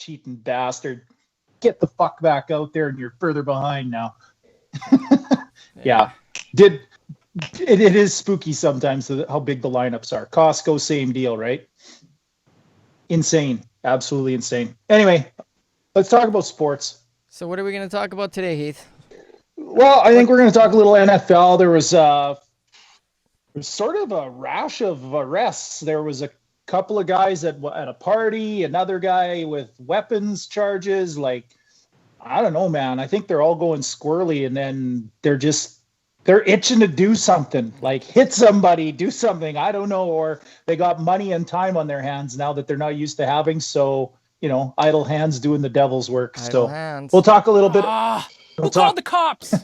cheating bastard. Get the fuck back out there, and you're further behind now. Yeah. It is spooky sometimes how big the lineups are. Costco, same deal, right? Insane. Absolutely insane. Anyway, let's talk about sports. So what are we going to talk about today, Heath? Well, I think we're going to talk a little NFL. There was sort of a rash of arrests. There was a couple of guys at a party, another guy with weapons charges. Like, I don't know, man. I think they're all going squirrely, and then they're itching to do something, like hit somebody, do something. I don't know. Or they got money and time on their hands now that they're not used to having. So, idle hands doing the devil's work. Idle So hands. we'll talk a little bit. Who called the cops?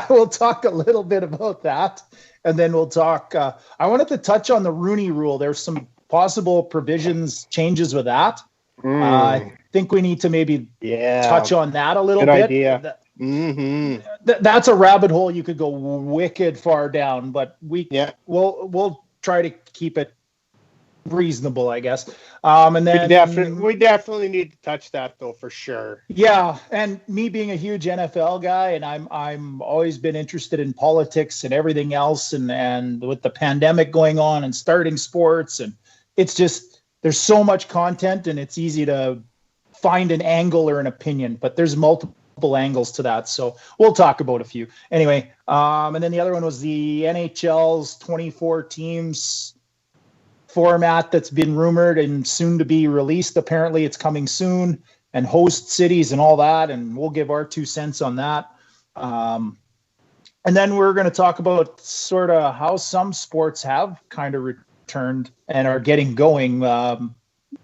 We'll talk a little bit about that. And then we'll talk. I wanted to touch on the Rooney Rule. There's some possible provisions, changes with that. I think we need to maybe touch on that a little bit. Good idea. That's a rabbit hole you could go wicked far down, but we'll try to keep it reasonable, I guess. And then we definitely need to touch that though, for sure. Yeah, and me being a huge NFL guy, and I'm always been interested in politics and everything else, and with the pandemic going on and starting sports, and it's just there's so much content, and it's easy to find an angle or an opinion, but there's multiple angles to that, so we'll talk about a few anyway. And then the other one was the NHL's 24 teams format that's been rumored and soon to be released. Apparently it's coming soon, and host cities and all that, and we'll give our 2 cents on that. And then we're going to talk about sort of how some sports have kind of returned and are getting going.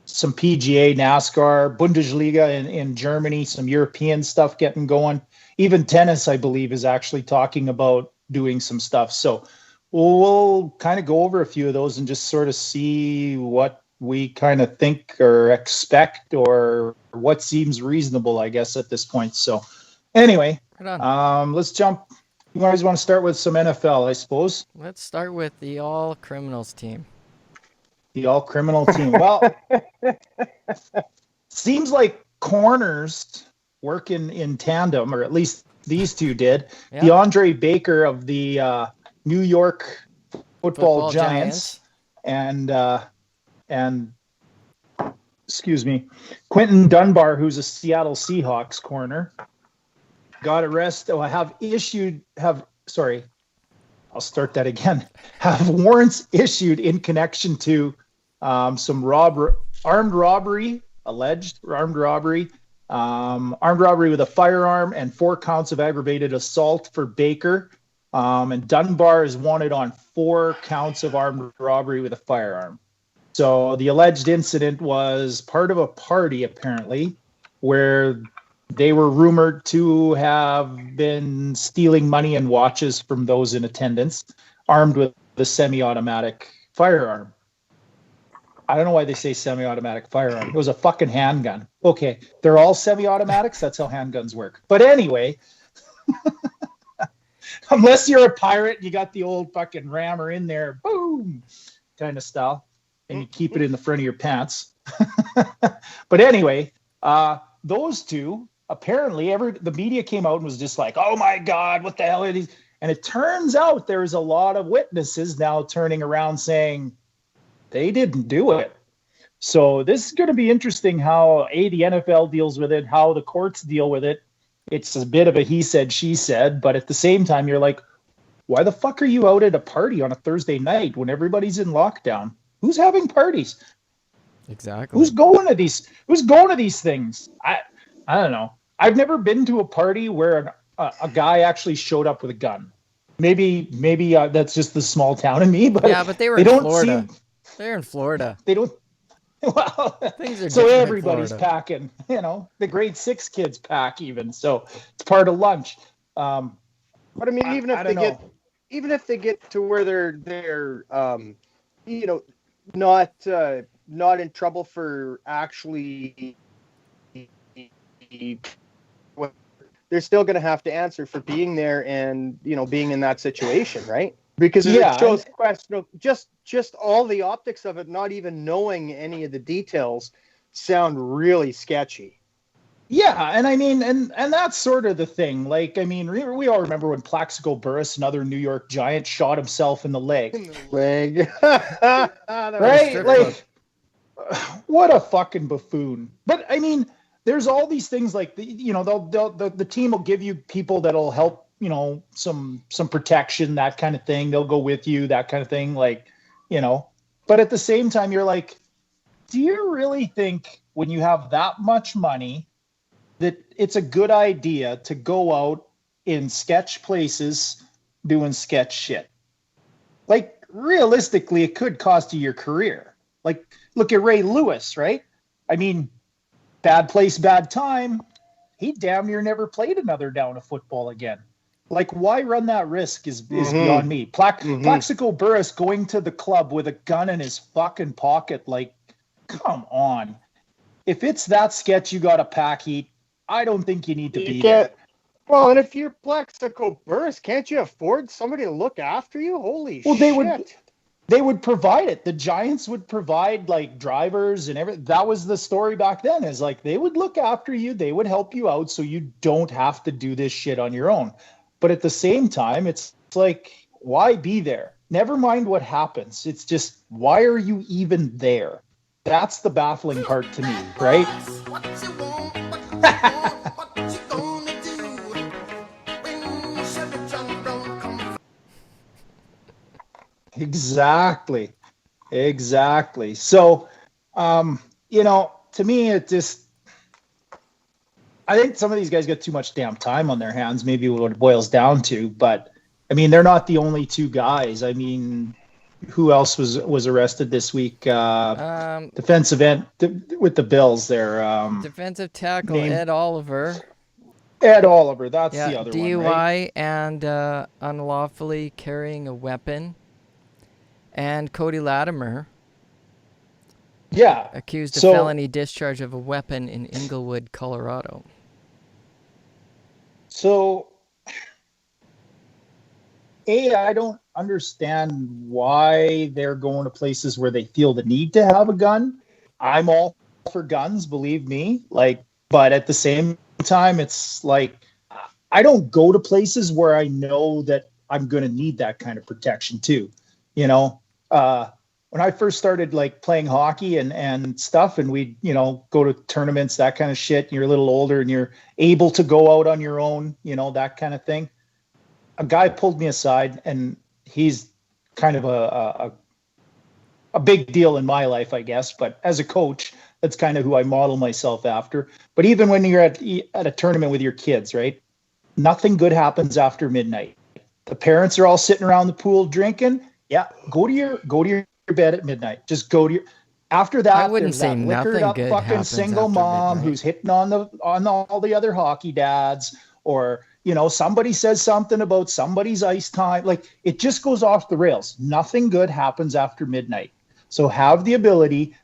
Some PGA, NASCAR, Bundesliga in Germany, some European stuff getting going. Even tennis, I believe, is actually talking about doing some stuff. So we'll kind of go over a few of those and just sort of see what we kind of think or expect or what seems reasonable, I guess, at this point. So anyway, let's jump. You guys want to start with some NFL, I suppose? Let's start with the all criminals team. The all criminal team. Well, seems like corners work in tandem, or at least these two did. Yeah. DeAndre Baker of the New York Football Giants and excuse me, Quentin Dunbar, who's a Seattle Seahawks corner, got arrested. I'll start that again. Have warrants issued in connection to some armed robbery with a firearm, and 4 counts of aggravated assault for Baker. And Dunbar is wanted on 4 counts of armed robbery with a firearm. So the alleged incident was part of a party, apparently, where they were rumored to have been stealing money and watches from those in attendance, armed with a semi-automatic firearm. I don't know why they say semi-automatic firearm. It was a fucking handgun. Okay, they're all semi-automatics. That's how handguns work. But anyway, unless you're a pirate, you got the old fucking rammer in there, boom, kind of style, and you keep it in the front of your pants. But anyway, those two, apparently, the media came out and was just like, oh my God, what the hell are these? And it turns out there's a lot of witnesses now turning around saying they didn't do it. So this is going to be interesting how the NFL deals with it, how the courts deal with it. It's a bit of a he said, she said, but at the same time, you're like, why the fuck are you out at a party on a Thursday night when everybody's in lockdown? Who's having parties? Exactly. Who's going to these things? I don't know. I've never been to a party where a guy actually showed up with a gun. Maybe that's just the small town in me, but yeah, but they in Florida. They're in Florida. They don't. Well, things are so everybody's packing. The grade 6 kids pack even. So it's part of lunch. But I mean, even if they get to where they're not in trouble for actually, they're still going to have to answer for being there and being in that situation, right? Because it shows questionable. Just all the optics of it, not even knowing any of the details, sound really sketchy. Yeah, and I mean, and that's sort of the thing. Like, I mean, we all remember when Plaxico Burress, another New York Giant, shot himself in the leg. Right? Like, what a fucking buffoon. But I mean, there's all these things like the team will give you people that'll help, some protection, that kind of thing. They'll go with you, that kind of thing. Like, but at the same time, you're like, do you really think when you have that much money that it's a good idea to go out in sketch places doing sketch shit? Like, realistically, it could cost you your career. Like, look at Ray Lewis, right? I mean, bad place, bad time. He damn near never played another down of football again. Like, why run that risk is beyond me. Plaxico Burress going to the club with a gun in his fucking pocket. Like, come on. If it's that sketch, you got to pack heat. I don't think you need to be there. Well, and if you're Plaxico Burress, can't you afford somebody to look after you? Holy shit. They would provide it. The Giants would provide like drivers and everything. That was the story back then, is like they would look after you. They would help you out so you don't have to do this shit on your own. But at the same time, it's like, why be there? Never mind what happens. It's just, why are you even there? That's the baffling part to me, right? Exactly. So, to me, it just, I think some of these guys got too much damn time on their hands, maybe what it boils down to. But, I mean, they're not the only two guys. I mean, who else was arrested this week? Defensive end with the Bills there. Defensive tackle Ed Oliver. That's the other DUI, one, right? and unlawfully carrying a weapon. And Cody Latimer. Yeah. Accused of felony discharge of a weapon in Inglewood, Colorado. So, I don't understand why they're going to places where they feel the need to have a gun. I'm all for guns, believe me. But at the same time, it's like, I don't go to places where I know that I'm going to need that kind of protection too. When I first started playing hockey and stuff, and we'd, go to tournaments, that kind of shit, and you're a little older and you're able to go out on your own, that kind of thing. A guy pulled me aside, and he's kind of a big deal in my life, I guess. But as a coach, that's kind of who I model myself after. But even when you're at a tournament with your kids, right? Nothing good happens after midnight. The parents are all sitting around the pool drinking. Yeah, go to your bed at midnight. Just go to your. After that, I wouldn't say that nothing liquored up good fucking single mom midnight. who's hitting on all the other hockey dads, or somebody says something about somebody's ice time. Like, it just goes off the rails. Nothing good happens after midnight. So have the ability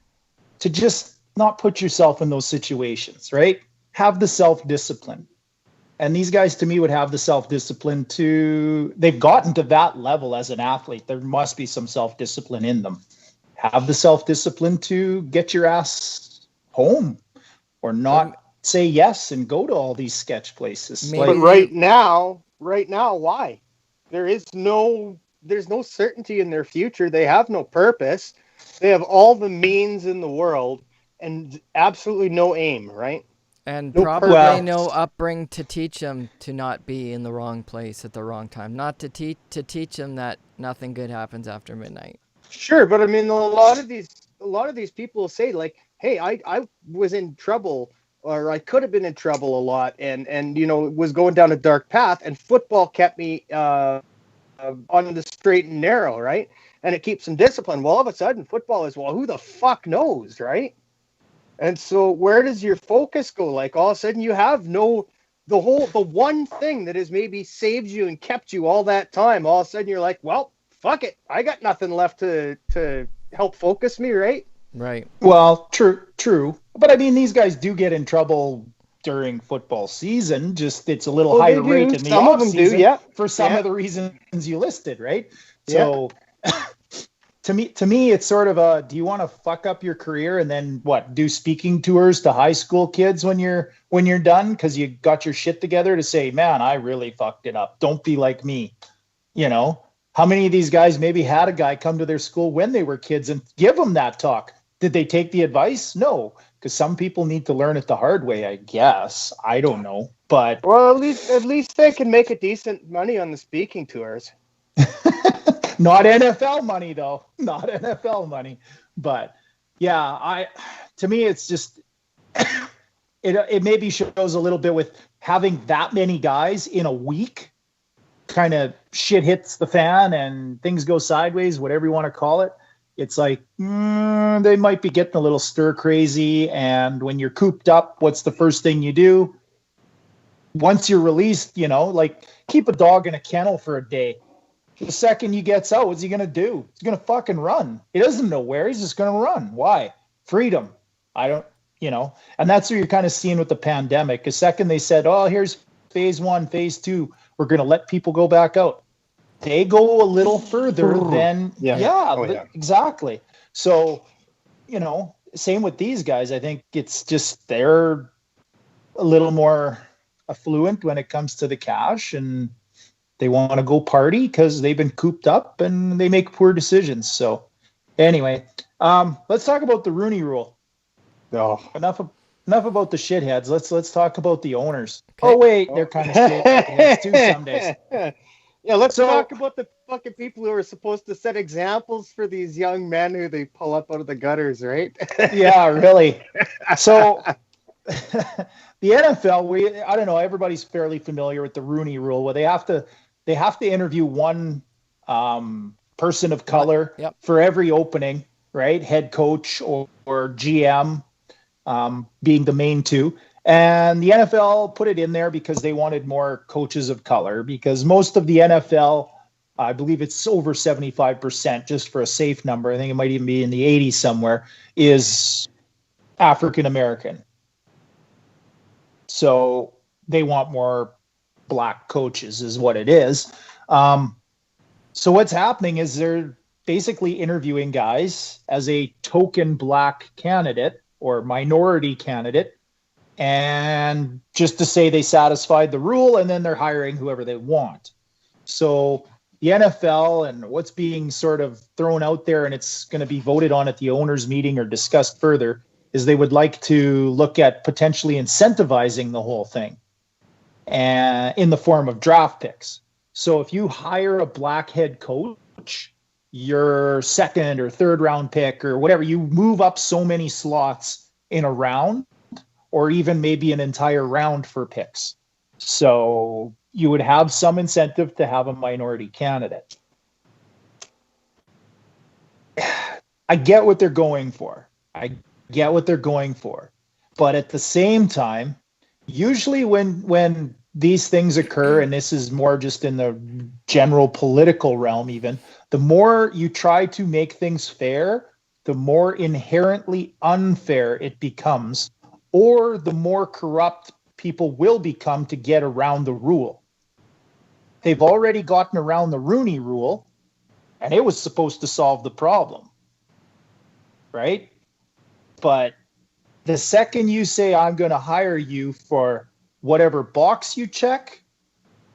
to just not put yourself in those situations, right? Have the self-discipline. And these guys, to me, would have the self-discipline they've gotten to that level as an athlete. There must be some self-discipline in them. Have the self-discipline to get your ass home, or not say yes and go to all these sketch places. But right now, why? There's no certainty in their future. They have no purpose. They have all the means in the world and absolutely no aim, right? And probably no upbringing to teach them to not be in the wrong place at the wrong time. Not to teach them that nothing good happens after midnight. Sure, but I mean, a lot of these people say, like, hey, I was in trouble, or I could have been in trouble a lot, and was going down a dark path, and football kept me on the straight and narrow, right? And it keeps them disciplined. Well, all of a sudden, football is, who the fuck knows, right? And so where does your focus go? Like, all of a sudden you have the one thing that has maybe saved you and kept you all that time. All of a sudden you're like, well, fuck it. I got nothing left to help focus me, right? Right. Well, true. But I mean, these guys do get in trouble during football season. Just it's a little higher rate in the off season for some of the reasons you listed, right? So to me, it's sort of do you want to fuck up your career and then do speaking tours to high school kids when you're done? Cause you got your shit together to say, man, I really fucked it up. Don't be like me. How many of these guys maybe had a guy come to their school when they were kids and give them that talk? Did they take the advice? No. Cause some people need to learn it the hard way, I guess. I don't know, but well, at least they can make a decent money on the speaking tours. Not NFL money, though. Not NFL money. But yeah, to me, it's just it maybe shows a little bit with having that many guys in a week. Kind of shit hits the fan and things go sideways, whatever you want to call it. It's like they might be getting a little stir crazy. And when you're cooped up, what's the first thing you do? Once you're released, like keep a dog in a kennel for a day. The second he gets out, what's he going to do? He's going to fucking run. He doesn't know where. He's just going to run. Why? Freedom. And that's what you're kind of seeing with the pandemic. The second they said, oh, here's phase 1, phase 2, we're going to let people go back out. They go a little further than, exactly. So, same with these guys. I think it's just they're a little more affluent when it comes to the cash, and they want to go party because they've been cooped up and they make poor decisions. So anyway, let's talk about the Rooney Rule. Oh. Enough about the shitheads. Let's talk about the owners. Okay. Oh wait, they're kind of shitheads too some days. Yeah, let's talk about the fucking people who are supposed to set examples for these young men who they pull up out of the gutters, right? Yeah, really. So the NFL, I don't know, everybody's fairly familiar with the Rooney Rule, where they have to interview one person of color for every opening, right? Head coach or GM being the main two. And the NFL put it in there because they wanted more coaches of color, because most of the NFL, I believe it's over 75%, just for a safe number, I think it might even be in the 80s somewhere, is African-American. So they want more black coaches is what it is. So what's happening is they're basically interviewing guys as a token black candidate or minority candidate, and just to say they satisfied the rule, and then they're hiring whoever they want. So the NFL and what's being sort of thrown out there, and it's going to be voted on at the owners' meeting or discussed further, is they would like to look at potentially incentivizing the whole thing and in the form of draft picks. So if you hire a black head coach, your second or third round pick or whatever, you move up so many slots in a round, or even maybe an entire round for picks. So you would have some incentive to have a minority candidate. I get what they're going for. But at the same time, usually when these things occur, and this is more just in the general political realm even, the more you try to make things fair, the more inherently unfair it becomes, or the more corrupt people will become to get around the rule. They've already gotten around the Rooney Rule, and it was supposed to solve the problem, right? But the second you say, I'm going to hire you for whatever box you check,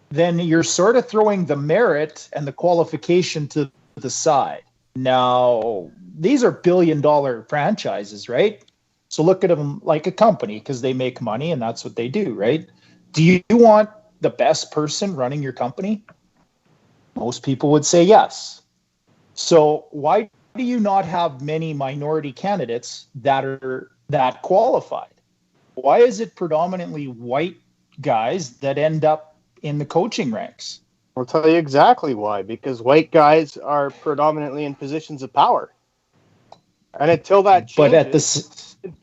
then you're sort of throwing the merit and the qualification to the side. Now, these are billion-dollar franchises, right? So look at them like a company, because they make money and that's what they do, right? Do you want the best person running your company? Most people would say yes. So why do you not have many minority candidates that are that qualified? Why is it predominantly white guys that end up in the coaching ranks? I'll tell you exactly why. Because white guys are predominantly in positions of power. And until that changes, but at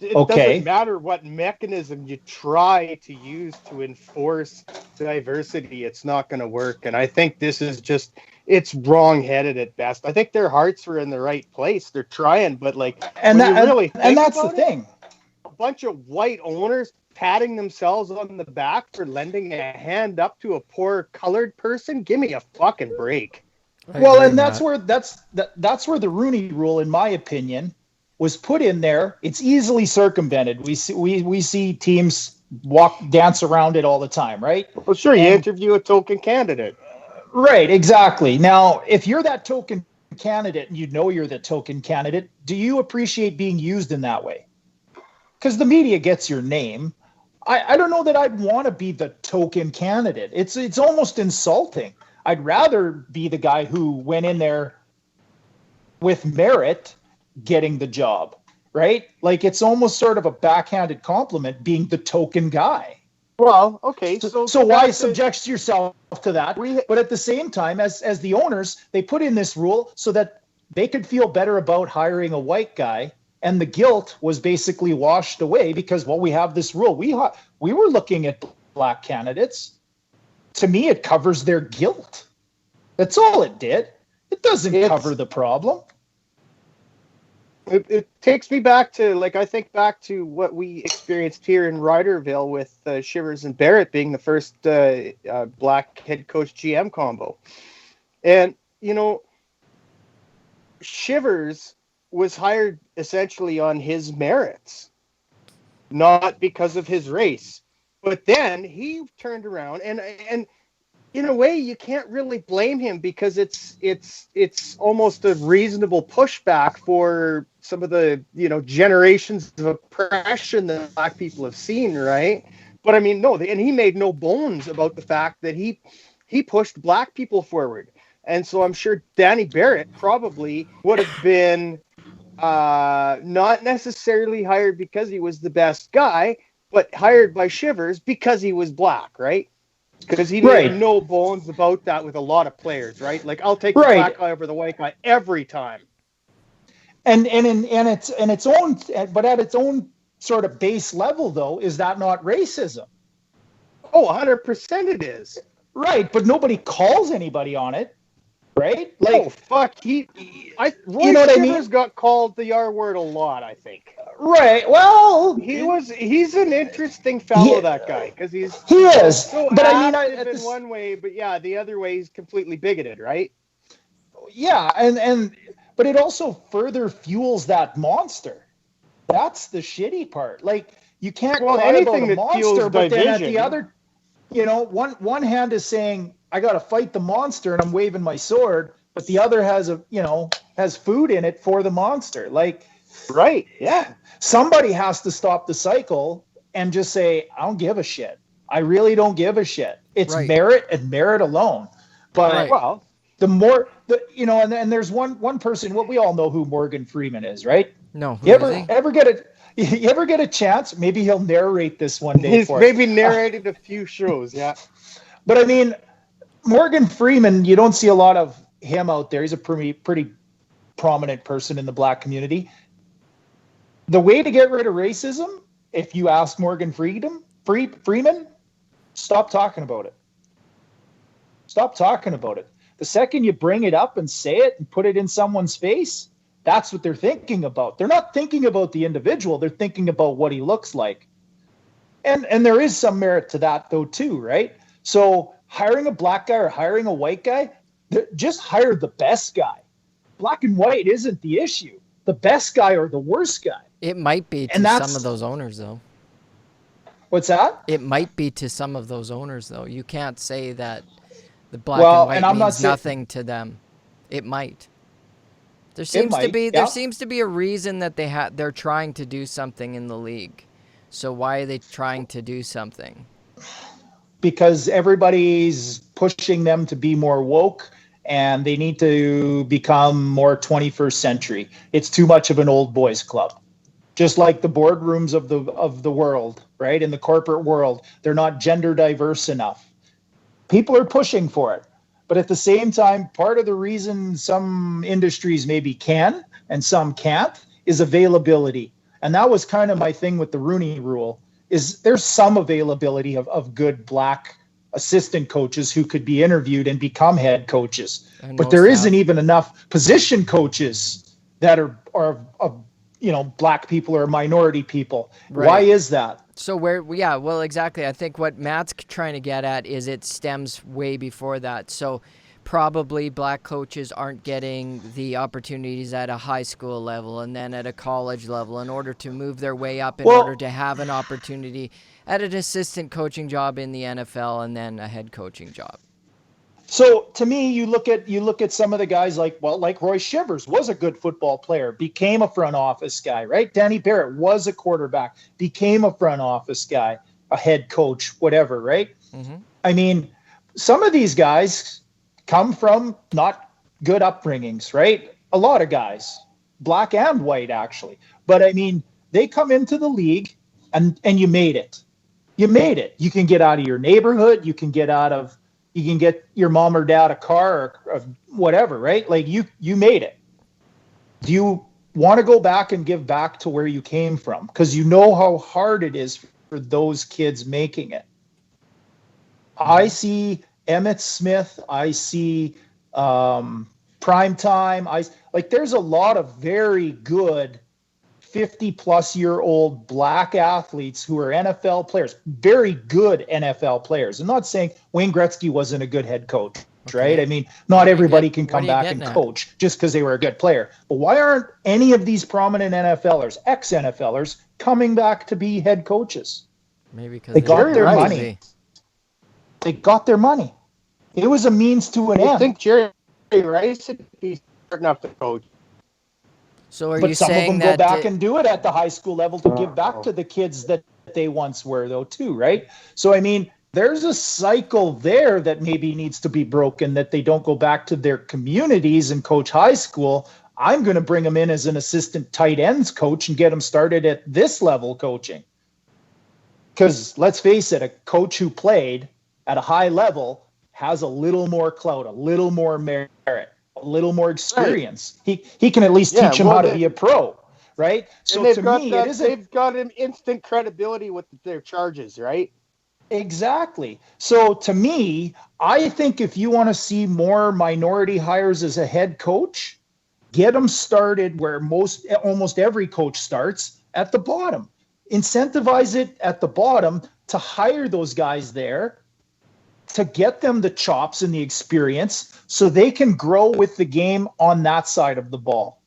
it doesn't matter what mechanism you try to use to enforce diversity, it's not going to work. And I think this is just, it's wrong-headed at best. I think their hearts are in the right place. They're trying, but that's the thing. A bunch of white owners patting themselves on the back for lending a hand up to a poor colored person? Give me a fucking break. Well, and that's where that's where the Rooney Rule, in my opinion, was put in there. It's easily circumvented. We see teams dance around it all the time, right? Well, sure, you interview a token candidate. Right, exactly. Now, if you're that token candidate and you know you're the token candidate, do you appreciate being used in that way? Because the media gets your name. I don't know that I'd want to be the token candidate. It's almost insulting. I'd rather be the guy who went in there with merit getting the job, right? Like, it's almost sort of a backhanded compliment being the token guy. Well, okay. So why subject yourself to that? But at the same time, as the owners, they put in this rule so that they could feel better about hiring a white guy, and the guilt was basically washed away because, well, we have this rule. We were looking at black candidates. To me, it covers their guilt. That's all it did. It doesn't cover the problem. It takes me back to, I think back to what we experienced here in Ryderville with Shivers and Barrett being the first black head coach GM combo. And, Shivers was hired essentially on his merits, not because of his race. But then he turned around and in a way you can't really blame him because it's almost a reasonable pushback for some of the, generations of oppression that black people have seen, right? But I mean, no, and he made no bones about the fact that he pushed black people forward. And so I'm sure Danny Barrett probably would have been not necessarily hired because he was the best guy, but hired by Shivers because he was black, right? Because he made no bones about that with a lot of players, right? Like, I'll take the black guy over the white guy every time. And its own, but at its own sort of base level, though, is that not racism? Oh, 100% it is. Right, but nobody calls anybody on it, right? Like, oh, fuck, Roy Shivers got called the R word a lot, I think. Right. Well, he's an interesting fellow, that guy, because he is. So but I mean, in one way, but yeah, the other way he's completely bigoted, right? Yeah, but it also further fuels that monster. That's the shitty part. Like, you can't call anything about a monster, but then at the other, one hand is saying, I got to fight the monster and I'm waving my sword, but the other has food in it for the monster. Like, right. Yeah. Somebody has to stop the cycle and just say, I don't give a shit. I really don't give a shit. It's merit and merit alone. But the more, and there's one person, we all know who Morgan Freeman is, right? No. You ever get a chance? Maybe he'll narrate this one day. He's maybe narrated a few shows. Yeah. But I mean, Morgan Freeman, you don't see a lot of him out there. He's a pretty prominent person in the black community. The way to get rid of racism, if you ask Morgan Freeman, stop talking about it. Stop talking about it. The second you bring it up and say it and put it in someone's face, that's what they're thinking about. They're not thinking about the individual. They're thinking about what he looks like. And there is some merit to that, though, too, right? So hiring a black guy or hiring a white guy, just hire the best guy. Black and white isn't the issue. The best guy or the worst guy. It might be to some of those owners, though. What's that? It might be to some of those owners, though. You can't say that the black and white means nothing to them. It might. There seems to be a reason that they're trying to do something in the league. So why are they trying to do something? Because everybody's pushing them to be more woke and they need to become more 21st century. It's too much of an old boys club. Just like the boardrooms of the world, right? In the corporate world, they're not gender diverse enough. People are pushing for it. But at the same time, part of the reason some industries maybe can and some can't is availability. And that was kind of my thing with the Rooney Rule, is there's some availability of good black assistant coaches who could be interviewed and become head coaches. But there isn't even enough position coaches that are black people or minority people. Right. Why is that? So exactly. I think what Matt's trying to get at is it stems way before that. So probably black coaches aren't getting the opportunities at a high school level and then at a college level in order to move their way up, in order to have an opportunity at an assistant coaching job in the NFL and then a head coaching job. So to me, you look at some of the guys like Roy Shivers was a good football player, became a front office guy, right? Danny Barrett was a quarterback, became a front office guy, a head coach, whatever, right? Mm-hmm. I mean, some of these guys come from not good upbringings, right? A lot of guys, black and white, actually. But I mean, they come into the league and you made it. You made it. You can get out of your neighborhood. You can get your mom or dad a car or whatever, right? Like you made it. Do you want to go back and give back to where you came from? Because you know how hard it is for those kids making it. I see Emmitt Smith. I see Primetime. There's a lot of very good 50-plus-year-old black athletes who are NFL players, very good NFL players. I'm not saying Wayne Gretzky wasn't a good head coach, right? I mean, not everybody can come back and coach just because they were a good player. But why aren't any of these prominent NFLers, ex-NFLers, coming back to be head coaches? Maybe because they got their money. They got their money. It was a means to an end. I think Jerry Rice would be starting off to coach. So are you saying that some of them go back and do it at the high school level to give back to the kids that they once were, though, too, right? So, I mean, there's a cycle there that maybe needs to be broken, that they don't go back to their communities and coach high school. I'm going to bring them in as an assistant tight ends coach and get them started at this level coaching. Because let's face it, a coach who played at a high level has a little more clout, a little more merit, a little more experience. Right. He can at least teach him how to be a pro, right? So to me, they've got an instant credibility with their charges, right? Exactly. So to me, I think if you want to see more minority hires as a head coach, get them started where almost every coach starts, at the bottom. Incentivize it at the bottom to hire those guys there, to get them the chops and the experience so they can grow with the game on that side of the ball.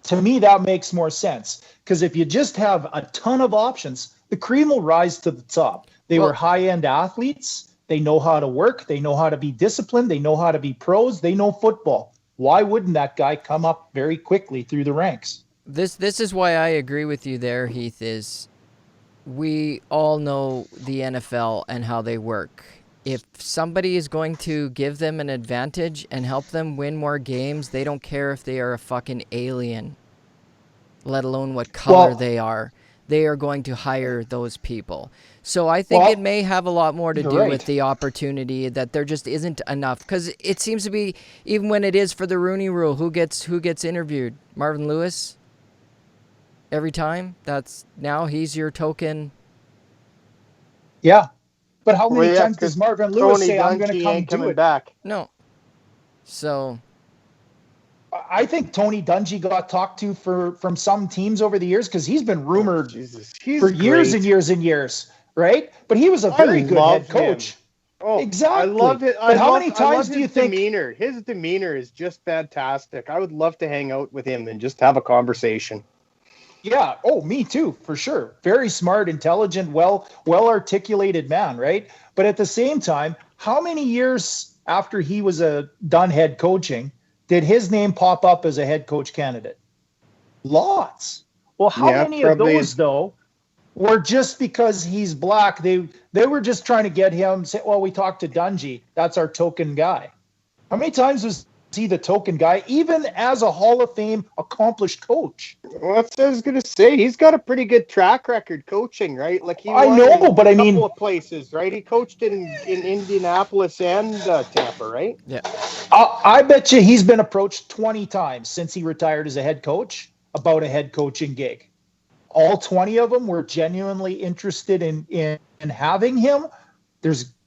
To me, that makes more sense, because if you just have a ton of options, the cream will rise to the top. They were high-end athletes. They know how to work. They know how to be disciplined. They know how to be pros. They know football. Why wouldn't that guy come up very quickly through the ranks? This is why I agree with you there, Heath, is we all know the NFL and how they work. If somebody is going to give them an advantage and help them win more games, they don't care if they are a fucking alien, let alone what color they are. They are going to hire those people. So I think it may have a lot more to do with the opportunity, that there just isn't enough. Because it seems to be, even when it is for the Rooney Rule, who gets interviewed? Marvin Lewis? Every time? Now he's your token. Yeah. But how many times does Marvin Lewis say, I'm going to come do it? Back. No. So I think Tony Dungy got talked to from some teams over the years, because he's been rumored for years and years and years, right? But he was a very good head coach. Oh, exactly. I love it. But how many times do you think his demeanor is just fantastic? I would love to hang out with him and just have a conversation. Yeah. Oh, me too, for sure. Very smart, intelligent, well articulated man, right? But at the same time, how many years after he was done head coaching did his name pop up as a head coach candidate? Lots. Well, how many of those, though, were just because he's black? They were just trying to get him, say, well, we talked to Dungy. That's our token guy. How many times was he the token guy, even as a Hall of Fame accomplished coach? Well, that's what I was going to say. He's got a pretty good track record coaching, right? Like I know, but I mean, a couple of places, right? He coached in Indianapolis and Tampa, right? Yeah. I bet you he's been approached 20 times since he retired as a head coach about a head coaching gig. All 20 of them were genuinely interested in having him.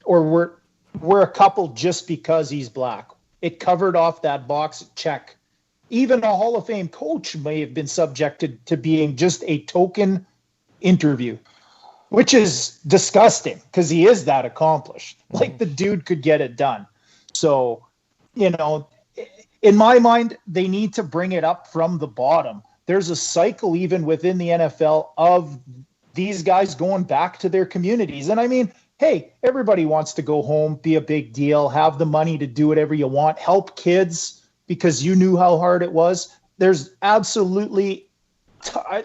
We're a couple just because he's black. It covered off that box check. Even a Hall of Fame coach may have been subjected to being just a token interview, which is disgusting because he is that accomplished. Like, the dude could get it done. So, in my mind, they need to bring it up from the bottom. There's a cycle even within the NFL of these guys going back to their communities. And I mean, hey, everybody wants to go home, be a big deal, have the money to do whatever you want, help kids because you knew how hard it was. There's absolutely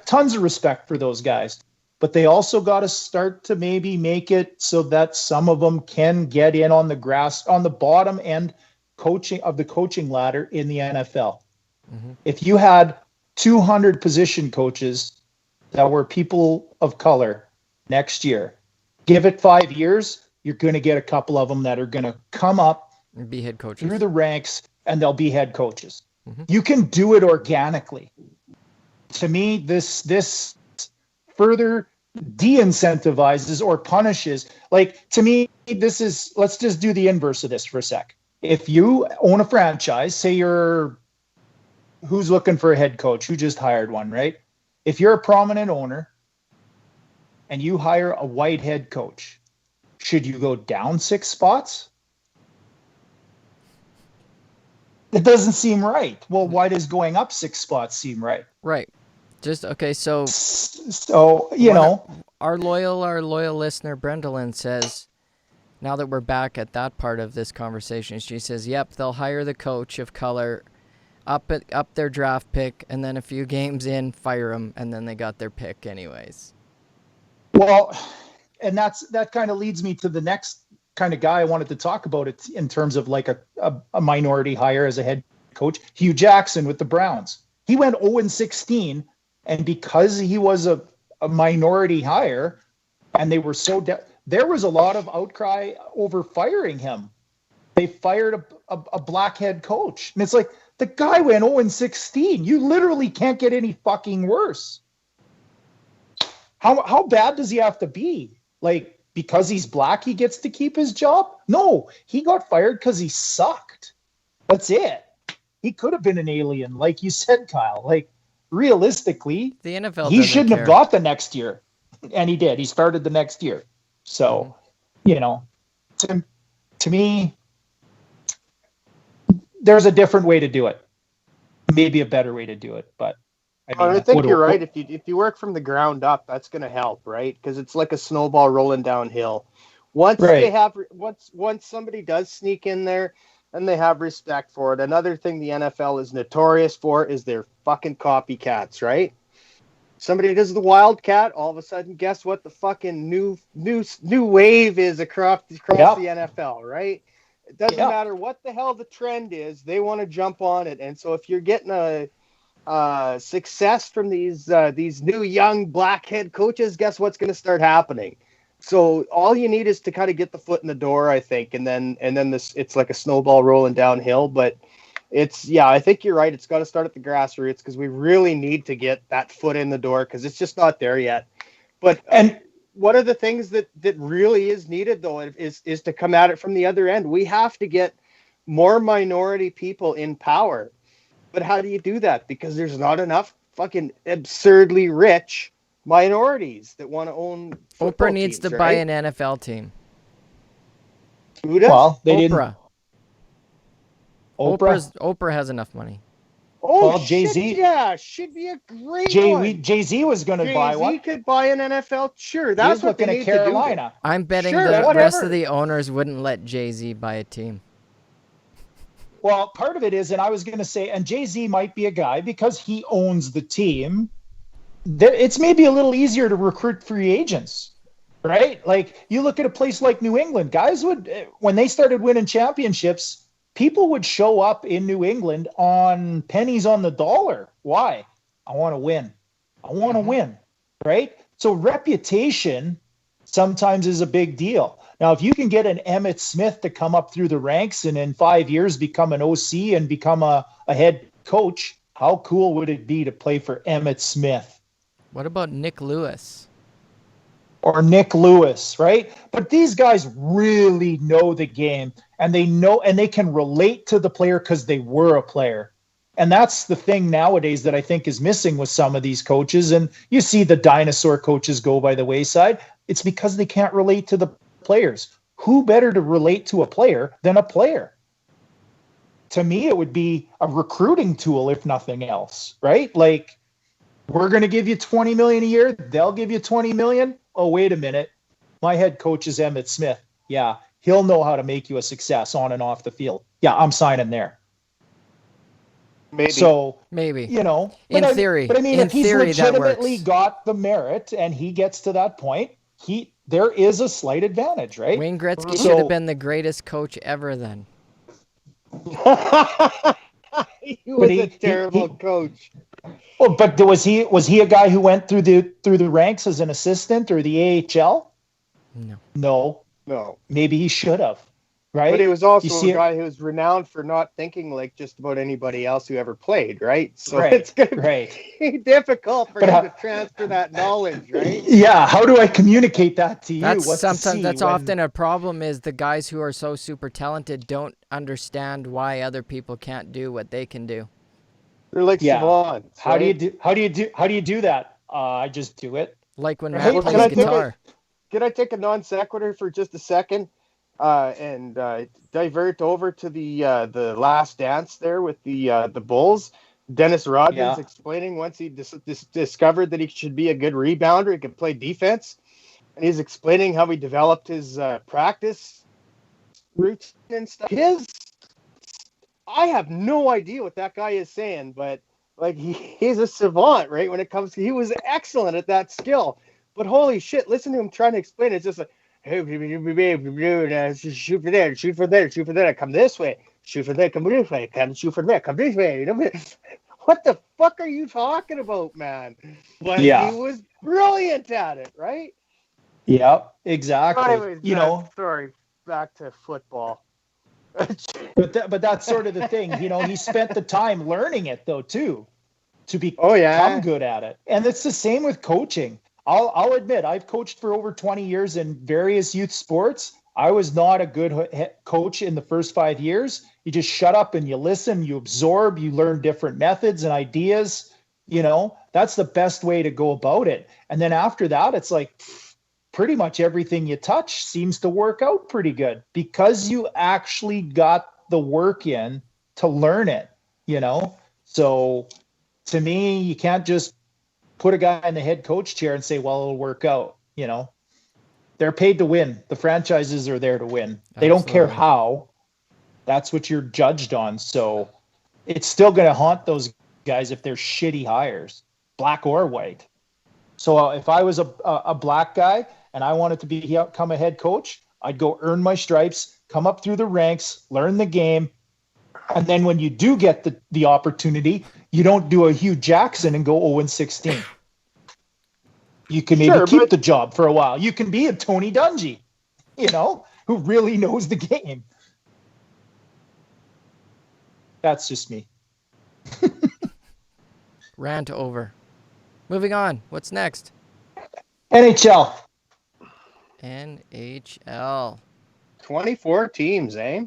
tons of respect for those guys. But they also got to start to maybe make it so that some of them can get in on the grass, on the bottom end coaching ladder in the NFL. Mm-hmm. If you had 200 position coaches that were people of color next year, give it 5 years, you're going to get a couple of them that are going to come up and be head coaches through the ranks, and they'll be head coaches. Mm-hmm. You can do it organically. To me, this further de-incentivizes or punishes. Like, to me, this is, let's just do the inverse of this for a sec. If you own a franchise, say who's looking for a head coach, who just hired one, right? If you're a prominent owner and you hire a white head coach, should you go down 6 spots? It doesn't seem right. Well, why does going up 6 spots seem right? Right. Okay, so our loyal listener Brendolyn says, now that we're back at that part of this conversation, she says, yep, they'll hire the coach of color, up their draft pick, and then a few games in, fire them, and then they got their pick anyways. Well, and that kind of leads me to the next kind of guy I wanted to talk about it in terms of like a minority hire as a head coach. Hugh Jackson with the Browns. He went 0-16, and because he was a minority hire, and they were there was a lot of outcry over firing him. They fired a black head coach. And it's like, the guy went 0-16. You literally can't get any fucking worse. How bad does he have to be? Like, because he's black, he gets to keep his job? No, he got fired because he sucked. That's it. He could have been an alien, like you said, Kyle. Like, realistically, the NFL he shouldn't have got the next year. And he did. He started the next year. So, to me, there's a different way to do it. Maybe a better way to do it, but I think you're right. If you work from the ground up, that's going to help, right? Because it's like a snowball rolling downhill. Once somebody does sneak in there and they have respect for it. Another thing the NFL is notorious for is their fucking copycats, right? Somebody does the Wildcat, all of a sudden, guess what the fucking new wave is across the NFL, right? It doesn't matter what the hell the trend is, they want to jump on it. And so if you're getting a success from these new young black head coaches, guess what's going to start happening? So all you need is to kind of get the foot in the door, I think, and then it's like a snowball rolling downhill. But I think you're right. It's got to start at the grassroots because we really need to get that foot in the door because it's just not there yet. But one of the things that really is needed, though, is to come at it from the other end. We have to get more minority people in power. But how do you do that? Because there's not enough fucking absurdly rich minorities that want to own football Oprah needs teams, to buy an NFL team. Who does? Well, Oprah has enough money. Oh, well, Jay-Z. Yeah, should be a great one. Jay-Z was going to buy one. Jay-Z could buy an NFL. Sure, that's what they need Carolina. to do. I'm betting the rest of the owners wouldn't let Jay-Z buy a team. Well, part of it is, and I was going to say, and Jay-Z might be a guy because he owns the team. It's maybe a little easier to recruit free agents, right? Like, you look at a place like New England, guys when they started winning championships, people would show up in New England on pennies on the dollar. Why? I want to win. I want to win, right? So reputation sometimes is a big deal. Now, if you can get an Emmitt Smith to come up through the ranks and in 5 years become an OC and become a head coach, how cool would it be to play for Emmitt Smith? What about Nick Lewis? Or Nick Lewis, right? But these guys really know the game, and they can relate to the player because they were a player. And that's the thing nowadays that I think is missing with some of these coaches. And you see the dinosaur coaches go by the wayside. It's because they can't relate to the players. Who better to relate to a player than a player? to me, it would be a recruiting tool, if nothing else, right? Like, we're going to give you $20 million a year. They'll give you $20 million. Oh, wait a minute. My head coach is Emmitt Smith. Yeah. He'll know how to make you a success on and off the field. Yeah. I'm signing there. Maybe. So, maybe, in theory, but I mean, if he's legitimately got the merit and he gets to that point, there is a slight advantage, right? Wayne Gretzky should have been the greatest coach ever then. He was a terrible coach. Well, but was he a guy who went through the ranks as an assistant or the AHL? No. Maybe he should have, right? But he was also a guy who was renowned for not thinking like just about anybody else who ever played, right? So it's going to be difficult for him to transfer that knowledge, right? Yeah. How do I communicate that to you? That's often a problem. Is the guys who are so super talented don't understand why other people can't do what they can do. They're like savants. How do you do that? I just do it. Like when Matt plays guitar. Can I take a non sequitur for just a second and divert over to the Last Dance there with the Bulls? Dennis Rodman's explaining once he discovered that he should be a good rebounder, he could play defense, and he's explaining how he developed his practice routine and stuff. I have no idea what that guy is saying, but like he's a savant, right? When it comes to, he was excellent at that skill. But holy shit, listen to him trying to explain it. It's just like, hey, shoot for there, shoot for there, shoot for there, come this way, shoot for there, come this way, come shoot for there, come this way. What the fuck are you talking about, man? But he was brilliant at it, right? Yeah, exactly. Anyways, sorry, back to football. But that's sort of the thing, he spent the time learning it though too, to become good at it. And it's the same with coaching. I'll admit, I've coached for over 20 years in various youth sports. I was not a good coach in the first 5 years. You just shut up and you listen, you absorb, you learn different methods and ideas. That's the best way to go about it. And then after that, it's like pretty much everything you touch seems to work out pretty good because you actually got the work in to learn it, So to me, you can't just put a guy in the head coach chair and say, well, it'll work out. They're paid to win. The franchises are there to win. They don't care how. That's what you're judged on. So it's still going to haunt those guys if they're shitty hires, black or white. So if I was a black guy and I wanted to become a head coach, I'd go earn my stripes, come up through the ranks, learn the game. And then when you do get the opportunity, you don't do a Hugh Jackson and go 0-16. You can maybe keep the job for a while. You can be a Tony Dungy, who really knows the game. That's just me. Rant over. Moving on. What's next? NHL. 24 teams, eh?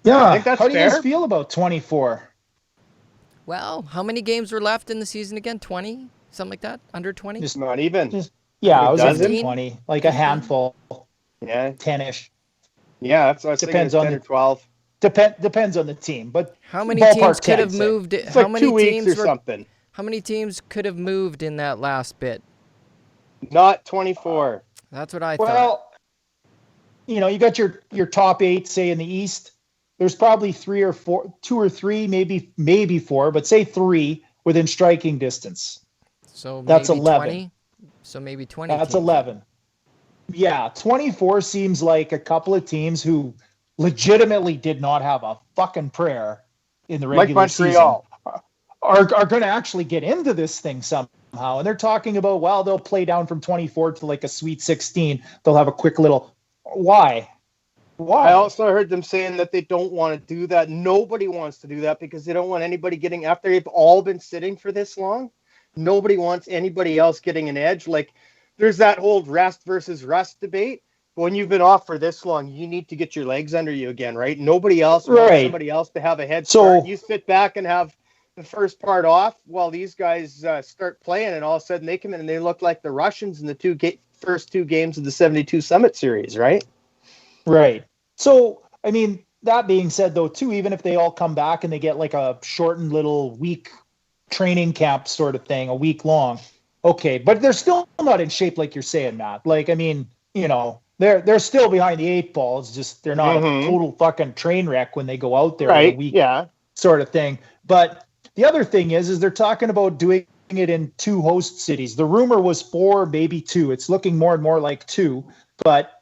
Yeah. I think that's How do you fair. guys feel about 24? Well, how many games were left in the season again? 20? Something like that? Under 20? Just not even. It was under 20. Like a handful. Yeah. 10-ish. Yeah, that's what I was thinking. 10 or 12. Depends on the team, but how many teams could have moved? It's like 2 weeks or something. How many teams could have moved in that last bit? Not 24. That's what I thought. Well, you got your top 8, say in the East. There's probably 3 or 4, 2 or 3, maybe 4, but say 3 within striking distance. So that's maybe 11. 20? So maybe 20. That's teams. 11. Yeah, 24 seems like a couple of teams who legitimately did not have a fucking prayer in the regular season are going to actually get into this thing somehow. And they're talking about, well, they'll play down from 24 to like a Sweet 16. They'll have a quick little, why? I also heard them saying that they don't want to do that. Nobody wants to do that because they don't want anybody getting, after they've all been sitting for this long, nobody wants anybody else getting an edge. Like there's that whole rest versus rust debate. When you've been off for this long, you need to get your legs under you again, right? Nobody else wants somebody else to have a head start. So you sit back and have the first part off while these guys start playing, and all of a sudden they come in and they look like the Russians in the first two games of the 72 Summit Series, right? Right. So, I mean, that being said, though, too, even if they all come back and they get like a shortened little week training camp sort of thing, a week long, okay, but they're still not in shape like you're saying, Matt. Like, I mean, you know, they're still behind the 8 ball. It's just they're not a total fucking train wreck when they go out there in a week sort of thing. But the other thing is they're talking about doing it in 2 host cities. The rumor was 4, maybe 2. It's looking more and more like 2. But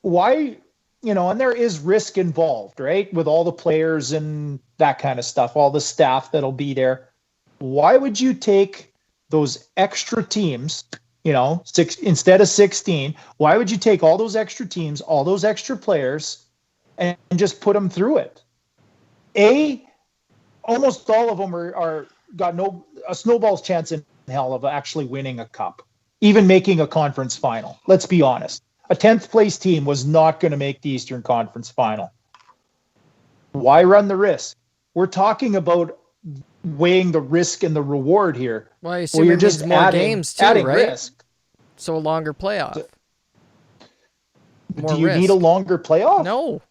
why, you know, and there is risk involved, right? With all the players and that kind of stuff, all the staff that'll be there. Why would you take those extra teams, you know, 6 instead of 16? Why would you take all those extra teams, all those extra players, and just put them through it? Almost all of them are got a snowball's chance in hell of actually winning a cup, even making a conference final. Let's be honest. A 10th place team was not going to make the Eastern Conference final. Why run the risk? We're talking about weighing the risk and the reward here. Well, I assume you're just more games too, right? Risk. So a longer playoff. Do you need a longer playoff? No.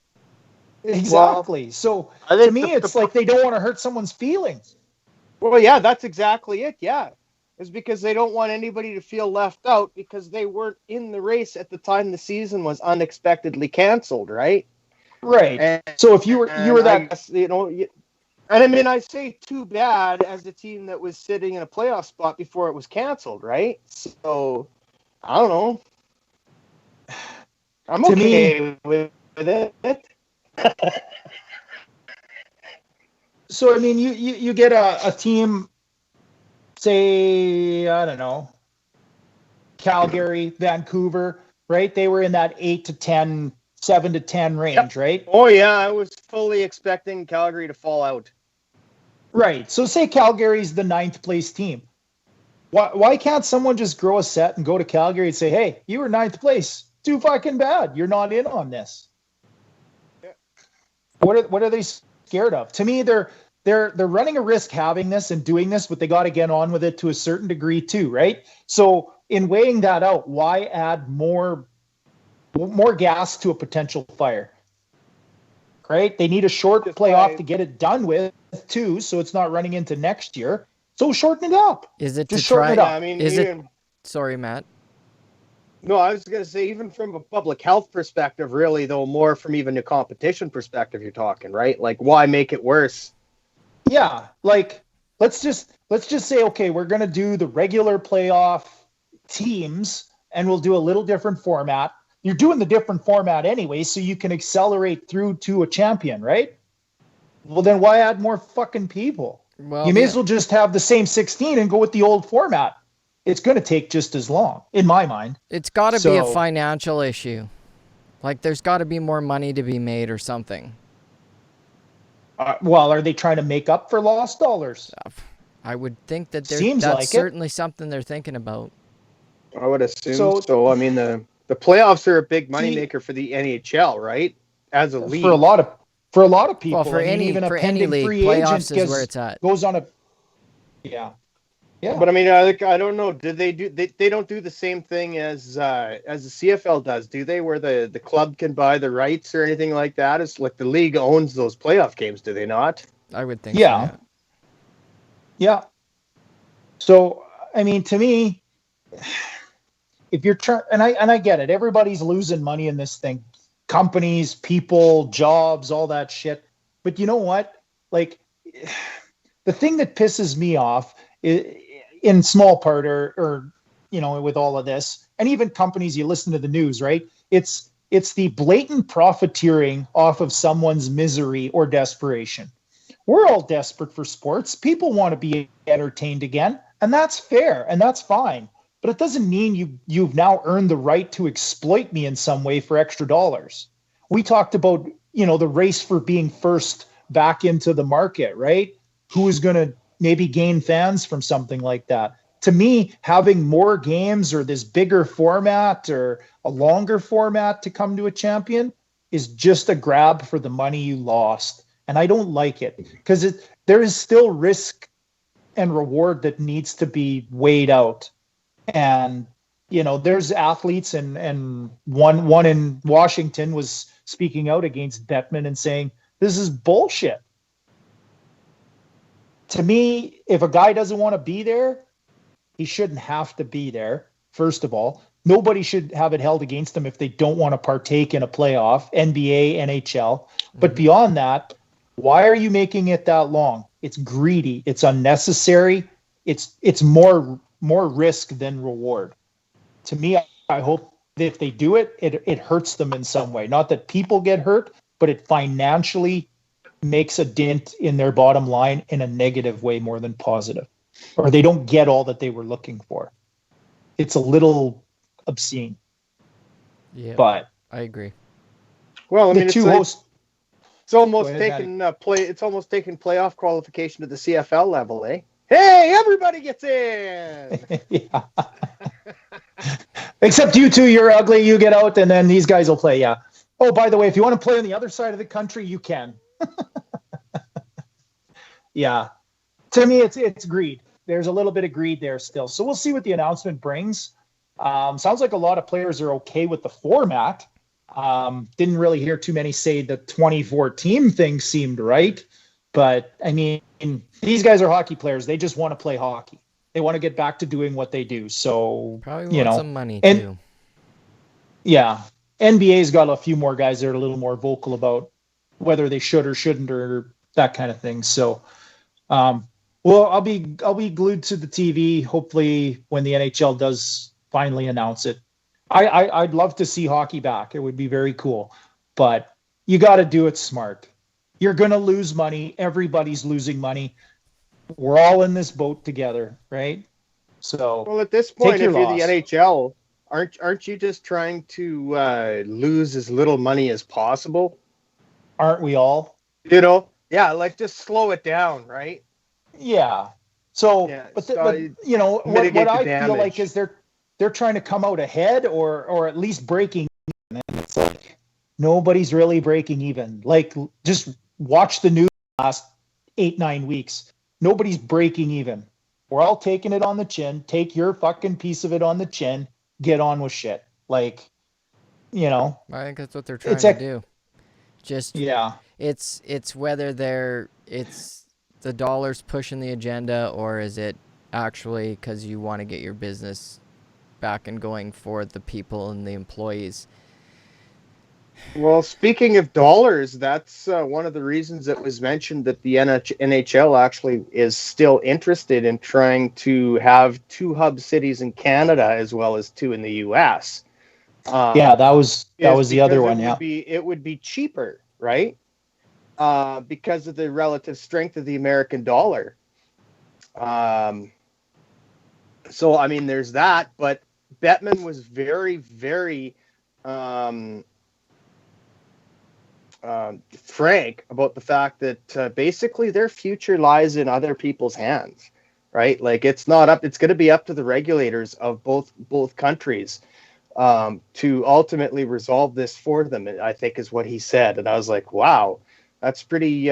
Exactly. Well, so to me, it's like they don't want to hurt someone's feelings. Well, yeah, that's exactly it. Yeah. It's because they don't want anybody to feel left out because they weren't in the race at the time the season was unexpectedly canceled, right? Right. And, so if you were that, guess, you know, and I mean, I say too bad as a team that was sitting in a playoff spot before it was canceled, right? So I don't know. I'm okay with it. So I mean, you get a team, say, I don't know, Calgary, Vancouver, right? They were in that 8 to 10, 7 to 10 range, right? Oh yeah, I was fully expecting Calgary to fall out. Right. So say Calgary's the 9th place team. Why can't someone just grow a set and go to Calgary and say, hey, you were 9th place. Too fucking bad. You're not in on this. Yeah. What are they scared of? To me, they're running a risk having this and doing this, but they got to get on with it to a certain degree too, right? So in weighing that out, why add more gas to a potential fire? Right? They need a short playoff to get it done with too, so it's not running into next year. So shorten it up. Is it just to try? It up. I mean, Sorry, Matt. No, I was going to say, even from a public health perspective, really, though, more from even a competition perspective, you're talking, right? Like, why make it worse? Yeah, like let's just say, okay, we're going to do the regular playoff teams, and we'll do a little different format. You're doing the different format anyway, so you can accelerate through to a champion, right? Well, then why add more fucking people? Well, you may as well just have the same 16 and go with the old format. It's going to take just as long, in my mind. It's got to be a financial issue. Like, there's got to be more money to be made or something. Well, are they trying to make up for lost dollars? I would think that that's like certainly something they're thinking about. I would assume so. I mean, the playoffs are a big moneymaker for the NHL, right? As a league. For a lot of people. Well, for any league, free playoffs is where it's at. Goes on a... Yeah. Yeah. But I mean, I don't know. Did they do? They don't do the same thing as the CFL does, do they? Where the club can buy the rights or anything like that? It's like the league owns those playoff games, do they not? I would think. Yeah. So, yeah. So I mean, to me, if you're trying, and I get it, everybody's losing money in this thing, companies, people, jobs, all that shit. But you know what? Like, the thing that pisses me off is, in small part, or you know, with all of this, and even companies, you listen to the news, right? It's the blatant profiteering off of someone's misery or desperation. We're all desperate for sports. People want to be entertained again, and that's fair, and that's fine. But it doesn't mean you've now earned the right to exploit me in some way for extra dollars. We talked about, you know, the race for being first back into the market, right? Who is going to maybe gain fans from something like that? To me, having more games or this bigger format or a longer format to come to a champion is just a grab for the money you lost. And I don't like it because there is still risk and reward that needs to be weighed out. And, you know, there's athletes and one in Washington was speaking out against Bettman and saying, this is bullshit. To me, if a guy doesn't want to be there, he shouldn't have to be there, first of all. Nobody should have it held against them if they don't want to partake in a playoff, NBA, NHL. But beyond that, why are you making it that long? It's greedy. It's unnecessary. It's more risk than reward. To me, I hope that if they do it, it hurts them in some way. Not that people get hurt, but it financially makes a dent in their bottom line in a negative way more than positive. Or they don't get all that they were looking for. It's a little obscene. Yeah, but I agree. Well, I mean, it's almost It's almost taken playoff qualification to the CFL level, eh? Hey, everybody gets in. Yeah. Except you two, you're ugly. You get out, and then these guys will play. Yeah. Oh, by the way, if you want to play on the other side of the country, you can. Yeah. To me, it's greed. There's a little bit of greed there still. So we'll see what the announcement brings. Sounds like a lot of players are okay with the format. Didn't really hear too many say the 24-team thing seemed right. But, I mean, these guys are hockey players. They just want to play hockey. They want to get back to doing what they do. So, probably want some money, too. Yeah. NBA's got a few more guys that are a little more vocal about whether they should or shouldn't or that kind of thing. So, well, I'll be glued to the TV, hopefully, when the NHL does finally announce it. I'd love to see hockey back. It would be very cool. But you got to do it smart. You're going to lose money. Everybody's losing money. We're all in this boat together, right? So, well, at this point, if you're the NHL, aren't you just trying to lose as little money as possible? Aren't we all? Yeah, like just slow it down, right? Yeah. So, yeah, but what I feel like is they're trying to come out ahead or at least breaking even. And it's like nobody's really breaking even. Like, just watch the news last 8-9 weeks. Nobody's breaking even. We're all taking it on the chin. Take your fucking piece of it on the chin. Get on with shit. Like, I think that's what they're trying to do. Just yeah. It's whether it's the dollars pushing the agenda, or is it actually because you want to get your business back and going for the people and the employees. Well, speaking of dollars, that's one of the reasons that was mentioned that the NHL actually is still interested in trying to have 2 hub cities in Canada as well as 2 in the U.S. That was the other one. It would be cheaper, right? Because of the relative strength of the American dollar. So, I mean, there's that, but Bettman was very, very frank about the fact that basically their future lies in other people's hands, right? Like, it's going to be up to the regulators of both countries to ultimately resolve this for them, I think is what he said. And I was like, wow, that's pretty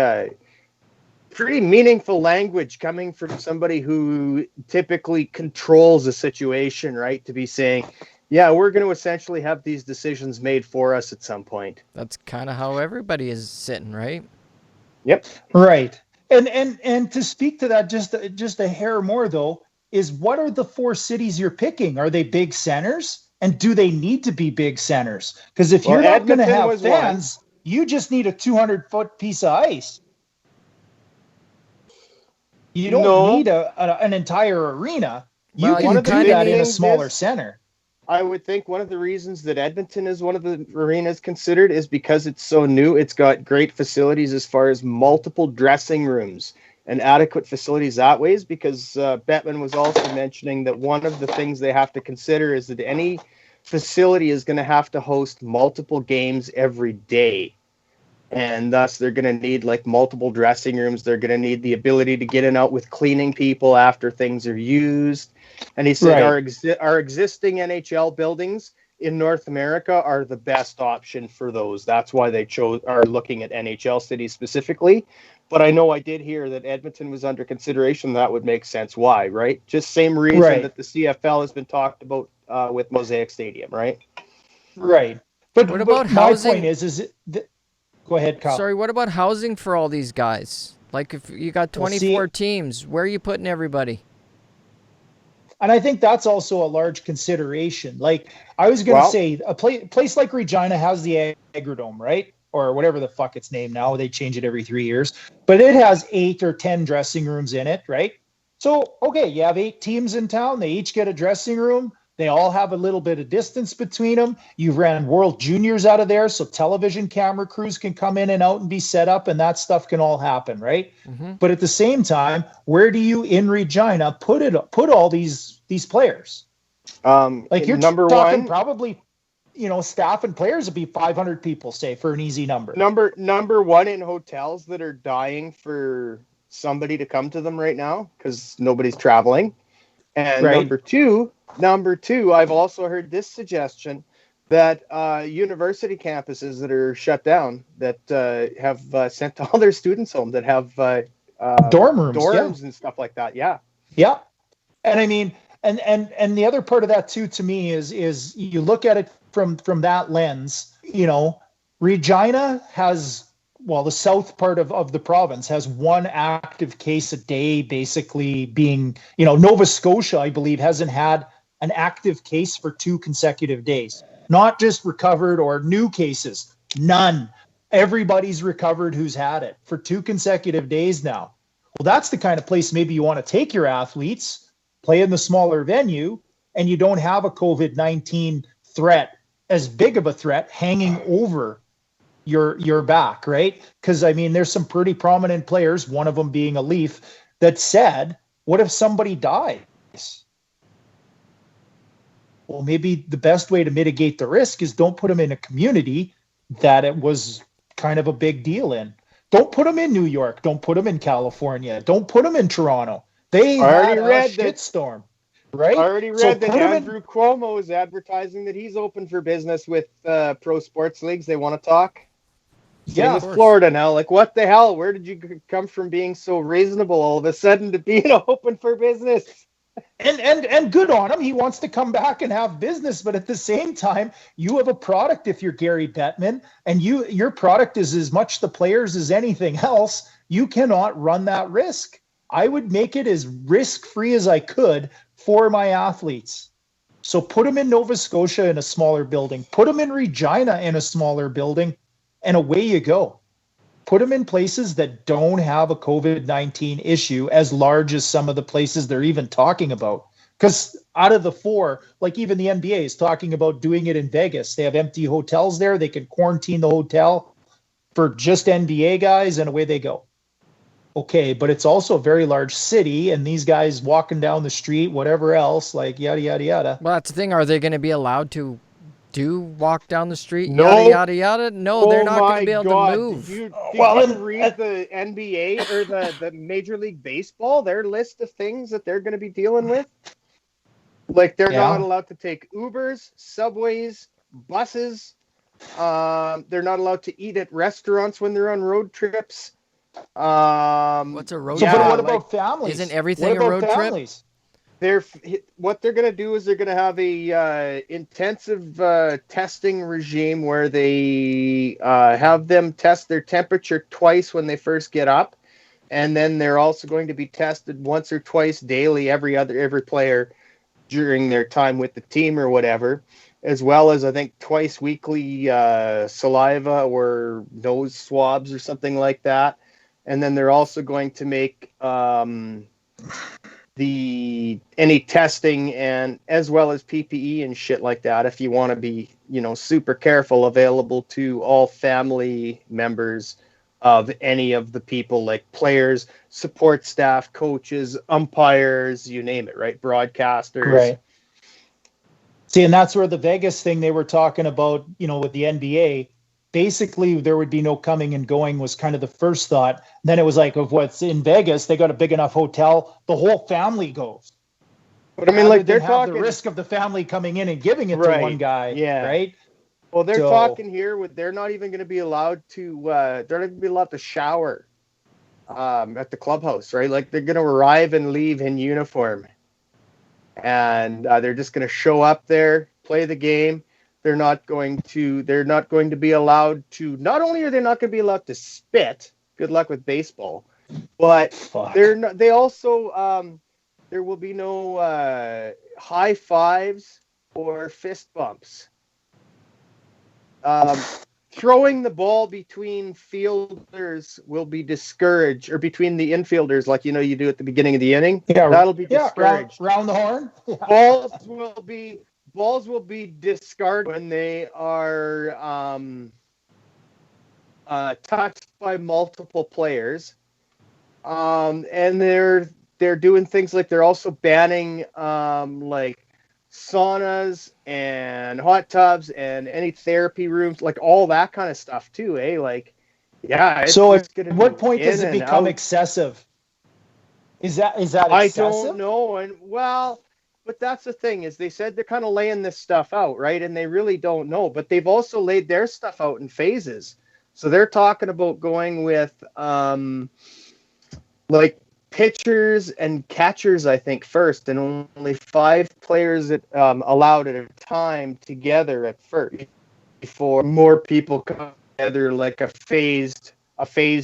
meaningful language coming from somebody who typically controls a situation, right? To be saying, yeah, we're going to essentially have these decisions made for us at some point. That's kind of how everybody is sitting, right? Yep. Right. And to speak to that just a hair more, though, is what are the 4 cities you're picking? Are they big centers? And do they need to be big centers? Because if you're not going to have fans, you just need a 200-foot piece of ice. You don't need an entire arena. You can do that in a smaller center. I would think one of the reasons that Edmonton is one of the arenas considered is because it's so new. It's got great facilities as far as multiple dressing rooms and adequate facilities that ways, because Bettman was also mentioning that one of the things they have to consider is that any facility is going to have to host multiple games every day. And thus they're going to need like multiple dressing rooms. They're going to need the ability to get in and out with cleaning people after things are used. And he said our existing NHL buildings in North America are the best option for those. That's why they are looking at NHL cities specifically. But I know I did hear that Edmonton was under consideration. That would make sense. Why, right? Just same reason that the CFL has been talked about with Mosaic Stadium, right? Right. But what about my housing? point is go ahead, Kyle. Sorry, what about housing for all these guys? Like if you got 24 teams, where are you putting everybody? And I think that's also a large consideration. Like I was going to say, a place like Regina has the Agrodome, right? Or whatever the fuck it's named now. They change it every 3 years. But it has 8 or 10 dressing rooms in it, right? So, okay, you have 8 teams in town. They each get a dressing room. They all have a little bit of distance between them. You've ran World Juniors out of there, so television camera crews can come in and out and be set up, and that stuff can all happen, right? Mm-hmm. But at the same time, where do you in Regina put all these players? Like you're talking probably, staff and players would be 500 people, say, for an easy number. Number one in hotels that are dying for somebody to come to them right now because nobody's traveling, and right. Number two, I've also heard this suggestion that university campuses that are shut down that have sent all their students home that have dorms and stuff like that. Yeah. Yeah. And I mean, and the other part of that too, to me is you look at it from that lens, Regina has, the south part of the province has one active case a day, basically being, Nova Scotia, I believe, hasn't had an active case for 2 consecutive days. Not just recovered or new cases, none. Everybody's recovered who's had it for 2 consecutive days now. Well, that's the kind of place maybe you want to take your athletes, play in the smaller venue, and you don't have a COVID-19 threat, as big of a threat, hanging over your back, right? Because, I mean, there's some pretty prominent players, one of them being a Leaf, that said, what if somebody dies? Well, maybe the best way to mitigate the risk is don't put them in a community that it was kind of a big deal in. Don't put them in New York. Don't put them in California. Don't put them in Toronto. They had a shitstorm, right? I already read that Andrew Cuomo is advertising that he's open for business with pro sports leagues. They want to talk. Same with Florida now. Like, what the hell? Where did you come from being so reasonable all of a sudden to being open for business? And good on him. He wants to come back and have business, but at the same time, you have a product if you're Gary Bettman, and your product is as much the players as anything else. You cannot run that risk. I would make it as risk-free as I could for my athletes. So put them in Nova Scotia in a smaller building. Put them in Regina in a smaller building, and away you go. Put them in places that don't have a COVID-19 issue as large as some of the places they're even talking about. Because out of the 4, like even the NBA is talking about doing it in Vegas. They have empty hotels there. They can quarantine the hotel for just NBA guys, and away they go. Okay, but it's also a very large city, and these guys walking down the street, whatever else, like yada, yada, yada. Well, that's the thing. Are they going to be allowed to walk down the street, yada, yada, yada? No, they're not going to be able to move. Did you read the NBA or the Major League Baseball, their list of things that they're going to be dealing with? Like, they're not allowed to take Ubers, subways, buses. They're not allowed to eat at restaurants when they're on road trips. What's a road trip? But what about families? Isn't everything a road trip? What they're going to do is they're going to have a intensive testing regime where they have them test their temperature twice when they first get up, and then they're also going to be tested once or twice daily, every player during their time with the team or whatever, as well as I think twice weekly saliva or nose swabs or something like that. And then they're also going to make any testing and as well as PPE and shit like that, if you want to be, super careful, available to all family members of any of the people, like players, support staff, coaches, umpires, you name it, right? Broadcasters. Right. See, and that's where the Vegas thing they were talking about, with the NBA, basically there would be no coming and going was kind of the first thought. Then it was like, of what's in Vegas, they got a big enough hotel, the whole family goes. But I mean, like, they're talking the risk of the family coming in and giving it to one guy, right? Well, they're talking here with they're not even going to be allowed to they're not going to be allowed to shower at the clubhouse, right? Like, they're going to arrive and leave in uniform, and they're just going to show up there, play the game. They're not going to be allowed to. Not only are they not going to be allowed to spit. Good luck with baseball. But they also there will be no high fives or fist bumps. Throwing the ball between fielders will be discouraged, or between the infielders, like you do at the beginning of the inning. Yeah, that'll be discouraged. Round the horn. Balls will be discarded when they are touched by multiple players. And they're doing things like they're also banning like saunas and hot tubs and any therapy rooms, like all that kind of stuff too, Like, yeah. So at what point does it become excessive? Is that excessive? I don't know. And but that's the thing, is they said they're kind of laying this stuff out, right? And they really don't know, but they've also laid their stuff out in phases. So they're talking about going with like pitchers and catchers, I think, first, and only 5 players allowed at a time together at first, before more people come together, like a phased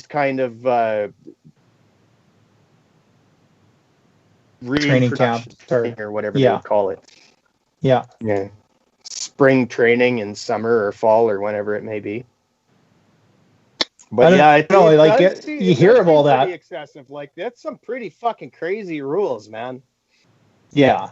kind of training camp or whatever you call it. Yeah. Spring training in summer or fall or whenever it may be. But you hear of all that. Excessive. Like, that's some pretty fucking crazy rules, man. Yeah.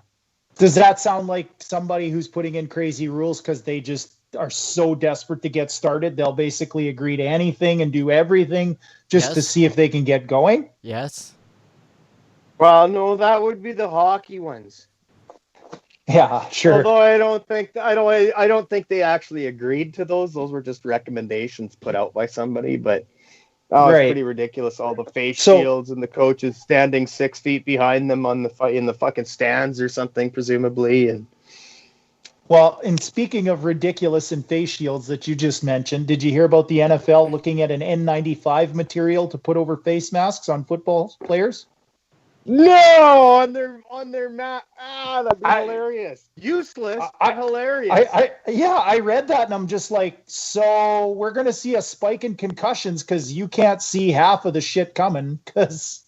Does that sound like somebody who's putting in crazy rules because they just are so desperate to get started? They'll basically agree to anything and do everything just to see if they can get going? Yes. Well, no, that would be the hockey ones. Yeah, sure. Although I don't think they actually agreed to those. Those were just recommendations put out by somebody. But it's pretty ridiculous. All the face shields and the coaches standing 6 feet behind them in the fucking stands or something, presumably. And speaking of ridiculous and face shields that you just mentioned, did you hear about the NFL looking at an N95 material to put over face masks on football players? No, on their mat. That'd be hilarious. Useless, hilarious. I read that and I'm just like, so we're gonna see a spike in concussions because you can't see half of the shit coming, because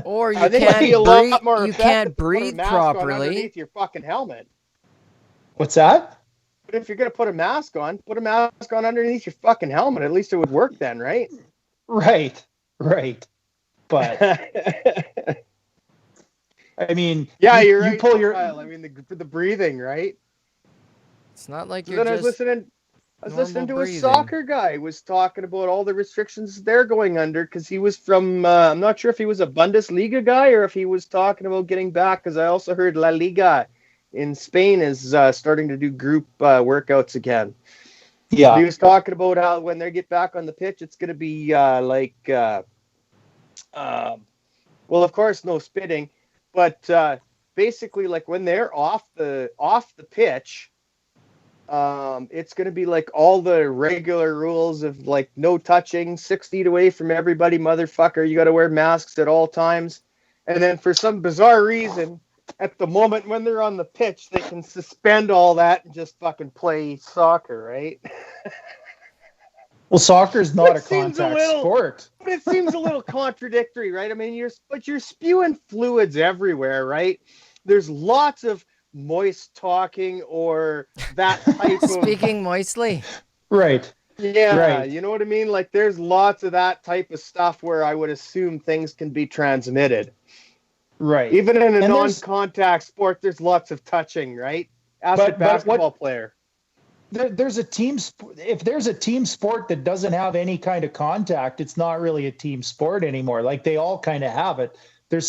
or you can't breathe properly underneath your fucking helmet. What's that? But if you're gonna put a mask on underneath your fucking helmet. At least it would work then, right? Right. But I mean, you're right. You pull your. I mean, the breathing, right? It's not like you're. Then I was listening to a soccer guy who was talking about all the restrictions they're going under, because he was from. I'm not sure if he was a Bundesliga guy or if he was talking about getting back. Because I also heard La Liga in Spain is starting to do group workouts again. Yeah, he was talking about how when they get back on the pitch, it's going to be well, of course, no spitting. But basically, like when they're off the pitch, it's going to be like all the regular rules of like no touching, 6 feet away from everybody, motherfucker. You got to wear masks at all times. And then for some bizarre reason, at the moment when they're on the pitch, they can suspend all that and just fucking play soccer, right? Well, soccer is not a contact sport. But it seems a little contradictory, right? I mean, you're spewing fluids everywhere, right? There's lots of moist talking or that type of... Speaking moistly. Right. Yeah, right. You know what I mean? Like, there's lots of that type of stuff where I would assume things can be transmitted. Right. Even in a non-contact sport, there's lots of touching, right? Ask a basketball player. There's a team. If there's a team sport that doesn't have any kind of contact, it's not really a team sport anymore. Like, they all kind of have it. There's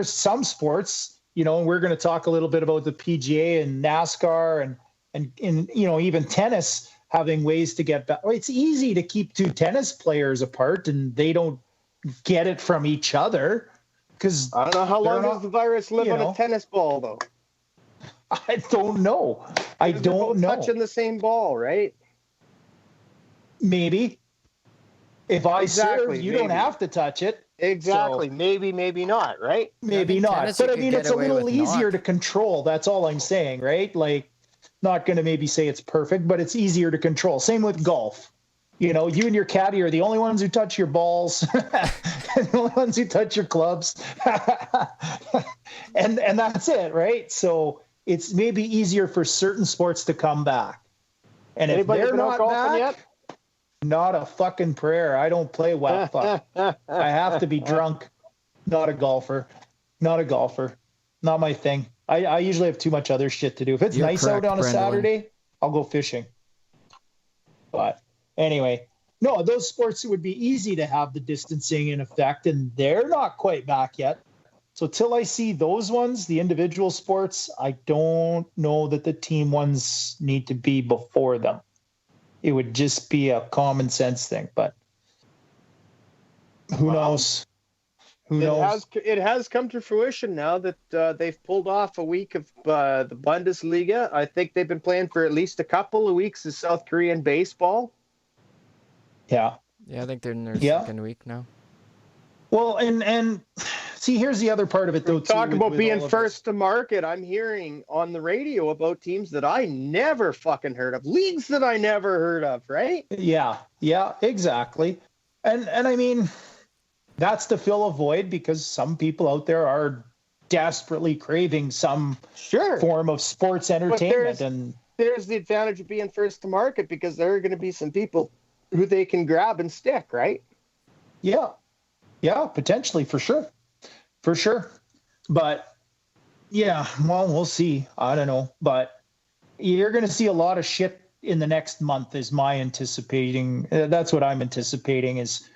some sports, and we're going to talk a little bit about the PGA and NASCAR and even tennis having ways to get back. It's easy to keep 2 tennis players apart and they don't get it from each other, because I don't know how long does the virus live on a tennis ball, though. I don't know. I don't know. Touching the same ball, right? Maybe. If I serve, you don't have to touch it. Exactly. So, maybe not, right? Maybe not. But I mean, it's a little easier to control. That's all I'm saying, right? Like, not going to maybe say it's perfect, but it's easier to control. Same with golf. You know, you and your caddy are the only ones who touch your balls, the only ones who touch your clubs. and that's it, right? So it's maybe easier for certain sports to come back. And anybody if they're not back, yet? Not a fucking prayer. I don't play whack fuck. I have to be drunk. Not a golfer. Not my thing. I usually have too much other shit to do. If it's nice out on a Saturday, I'll go fishing. But anyway, no, those sports would be easy to have the distancing in effect, and they're not quite back yet. So till I see those ones, the individual sports, I don't know that the team ones need to be before them. It would just be a common sense thing, but who knows? Who knows? It has come to fruition now that they've pulled off a week of the Bundesliga. I think they've been playing for at least a couple of weeks of South Korean baseball. Yeah. Yeah, I think they're in their second week now. Well, and see, here's the other part of it, though. Talk about being first to market. I'm hearing on the radio about teams that I never fucking heard of, leagues that I never heard of, right? Yeah, exactly. And I mean, that's to fill a void because some people out there are desperately craving some form of sports entertainment. And there's the advantage of being first to market because there are going to be some people who they can grab and stick, right? Yeah, potentially, for sure. But yeah, well, we'll see. I don't know. But you're going to see a lot of shit in the next month is my anticipating. That's what I'm anticipating is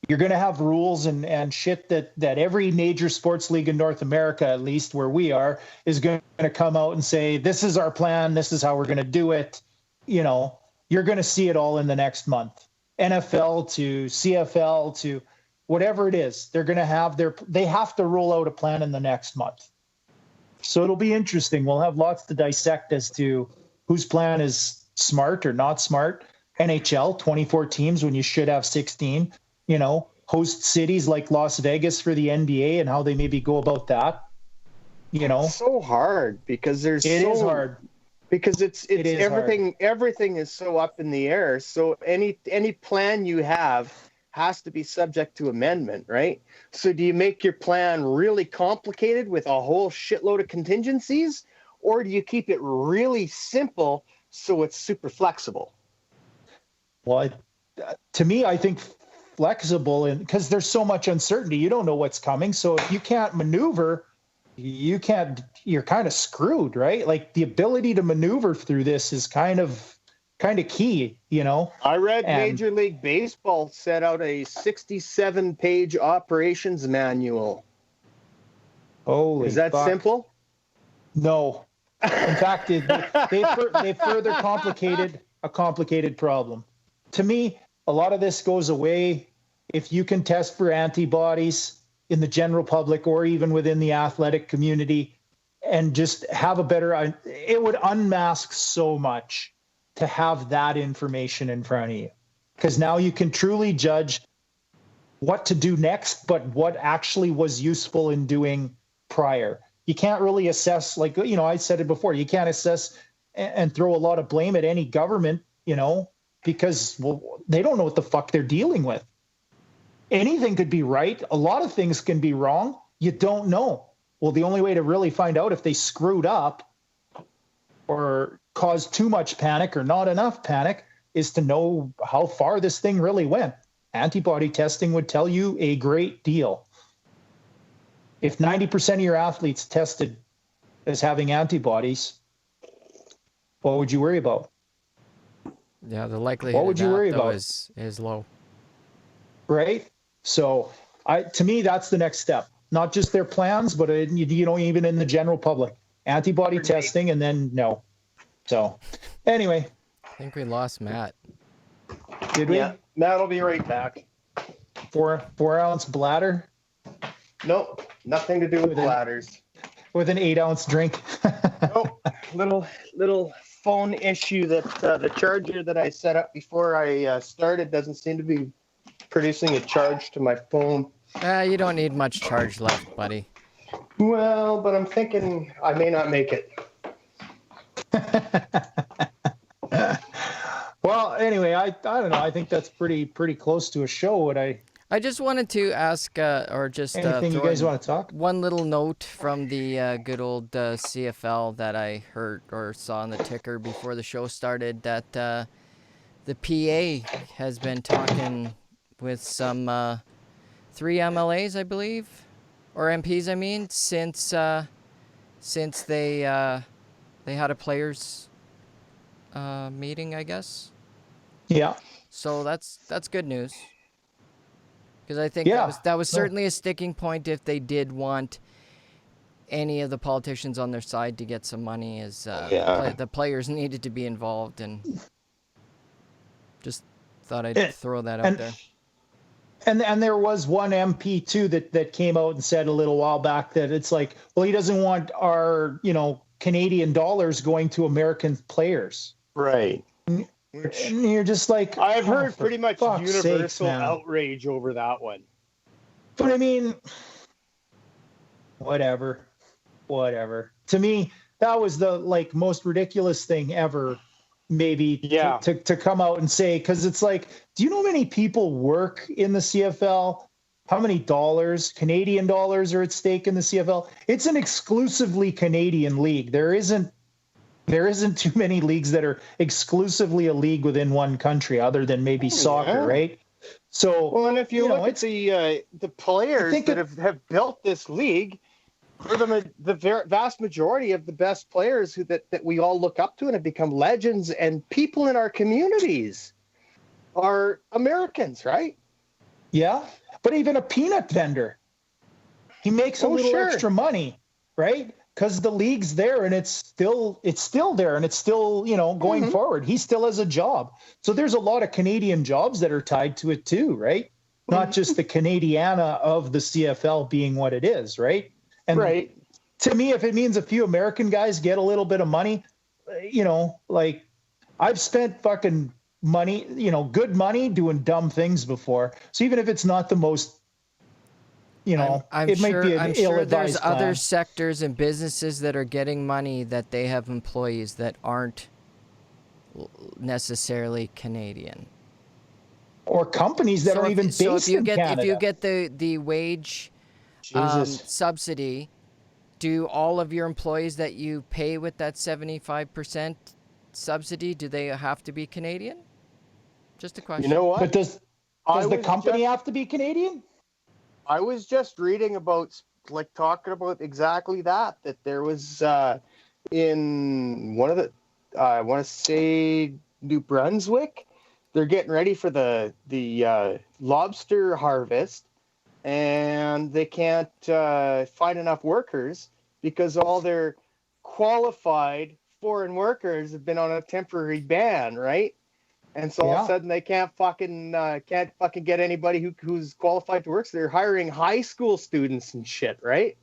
you're going to have rules and shit that every major sports league in North America, at least where we are, is going to come out and say, this is our plan. This is how we're going to do it. You know, you're going to see it all in the next month. NFL to CFL to whatever it is, they're going to have they have to roll out a plan in the next month. So it'll be interesting. We'll have lots to dissect as to whose plan is smart or not smart. NHL, 24 teams when you should have 16, you know, host cities like Las Vegas for the NBA and how they maybe go about that. You know, it's so hard because it is hard because it's everything is so up in the air. So any plan you have has to be subject to amendment, right? So do you make your plan really complicated with a whole shitload of contingencies, or do you keep it really simple so it's super flexible? Well, to me, I think flexible, and because there's so much uncertainty, you don't know what's coming. So if you can't maneuver, you're kind of screwed, right? Like the ability to maneuver through this is kind of key, you know. I read Major League Baseball set out a 67-page operations manual. Holy Is that fuck. Simple? No. In fact, they further complicated a complicated problem. To me, a lot of this goes away if you can test for antibodies in the general public or even within the athletic community and just have a better, it would unmask so much to have that information in front of you. Because now you can truly judge what to do next, but what actually was useful in doing prior. You can't really assess, like, you know, I said it before, you can't assess and throw a lot of blame at any government, you know, because, well, they don't know what the fuck they're dealing with. Anything could be right. A lot of things can be wrong. You don't know. Well, the only way to really find out if they screwed up or caused too much panic or not enough panic is to know how far this thing really went. Antibody testing would tell you a great deal. If 90% of your athletes tested as having antibodies, what would you worry about? Yeah, the likelihood is low. Right? So to me, that's the next step. Not just their plans, but even in the general public. Antibody testing and then no. So anyway. I think we lost Matt. Did we? Yeah, Matt will be right back. 4-ounce bladder? Nope, nothing to do with bladders. With an 8-ounce drink? Nope, little phone issue that the charger that I set up before I started doesn't seem to be producing a charge to my phone. You don't need much charge left, buddy. Well, but I'm thinking I may not make it. Well, anyway, I don't know. I think that's pretty close to a show. What I just wanted to ask, or just anything you guys want to talk? one little note from the good old CFL that I heard or saw on the ticker before the show started, that the PA has been talking with some 3 MLAs, I believe, or MPs, I mean, since they had a players meeting, I guess. Yeah. So that's good news. Because I think that was certainly a sticking point if they did want any of the politicians on their side to get some money, is the players needed to be involved, and just thought I'd throw that out there. And there was one MP too that came out and said a little while back that it's like, well, he doesn't want our, Canadian dollars going to American players. Right. And you're just like, I've heard pretty much universal outrage over that one. But I mean, whatever. To me, that was the most ridiculous thing ever. Maybe to come out and say, because it's like, do you know how many people work in the CFL? How many Canadian dollars are at stake in the CFL? It's an exclusively Canadian league. There isn't too many leagues that are exclusively a league within one country, other than maybe soccer, right? So, well, and if you look at the players that have built this league, for the vast majority of the best players that we all look up to and have become legends and people in our communities are Americans, right? Yeah, but even a peanut vendor, he makes a little extra money, right? Because the league's there and it's still there and it's still, going forward. He still has a job. So there's a lot of Canadian jobs that are tied to it too, right? Not just the Canadiana of the CFL being what it is, right? And to me, if it means a few American guys get a little bit of money, I've spent fucking money, good money doing dumb things before. So even if it's not the most, I'm sure there's other sectors and businesses that are getting money that they have employees that aren't necessarily Canadian. Or companies that are even based in Canada. If you get the wage subsidy, do all of your employees that you pay with that 75% subsidy, do they have to be Canadian? Just a question. You know what? But does the company have to be Canadian? I was just reading about, talking about exactly that there was in one of the, I want to say New Brunswick, they're getting ready for the lobster harvest, and they can't find enough workers because all their qualified foreign workers have been on a temporary ban, right? And so all of a sudden they can't fucking get anybody who's qualified to work. So they're hiring high school students and shit, right?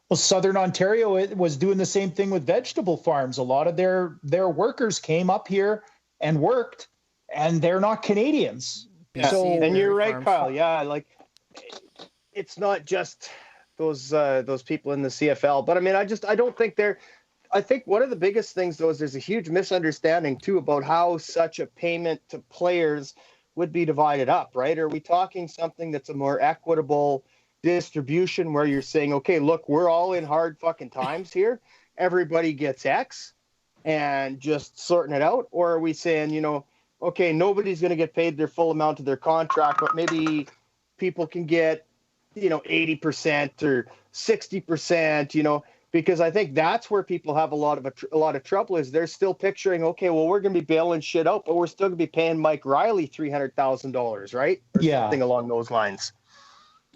Well, Southern Ontario was doing the same thing with vegetable farms. A lot of their workers came up here and worked, and they're not Canadians. Yeah. So, and you're right, Kyle. Yeah, it's not just those people in the CFL, but I mean, I don't think they're. I think one of the biggest things, though, is there's a huge misunderstanding, too, about how such a payment to players would be divided up, right? Are we talking something that's a more equitable distribution where you're saying, okay, look, we're all in hard fucking times here. Everybody gets X and just sorting it out? Or are we saying, okay, nobody's going to get paid their full amount of their contract, but maybe people can get, 80% or 60%, because I think that's where people have a lot of trouble is they're still picturing, okay, well, we're going to be bailing shit out, but we're still going to be paying Mike Riley $300,000, right? Or something along those lines.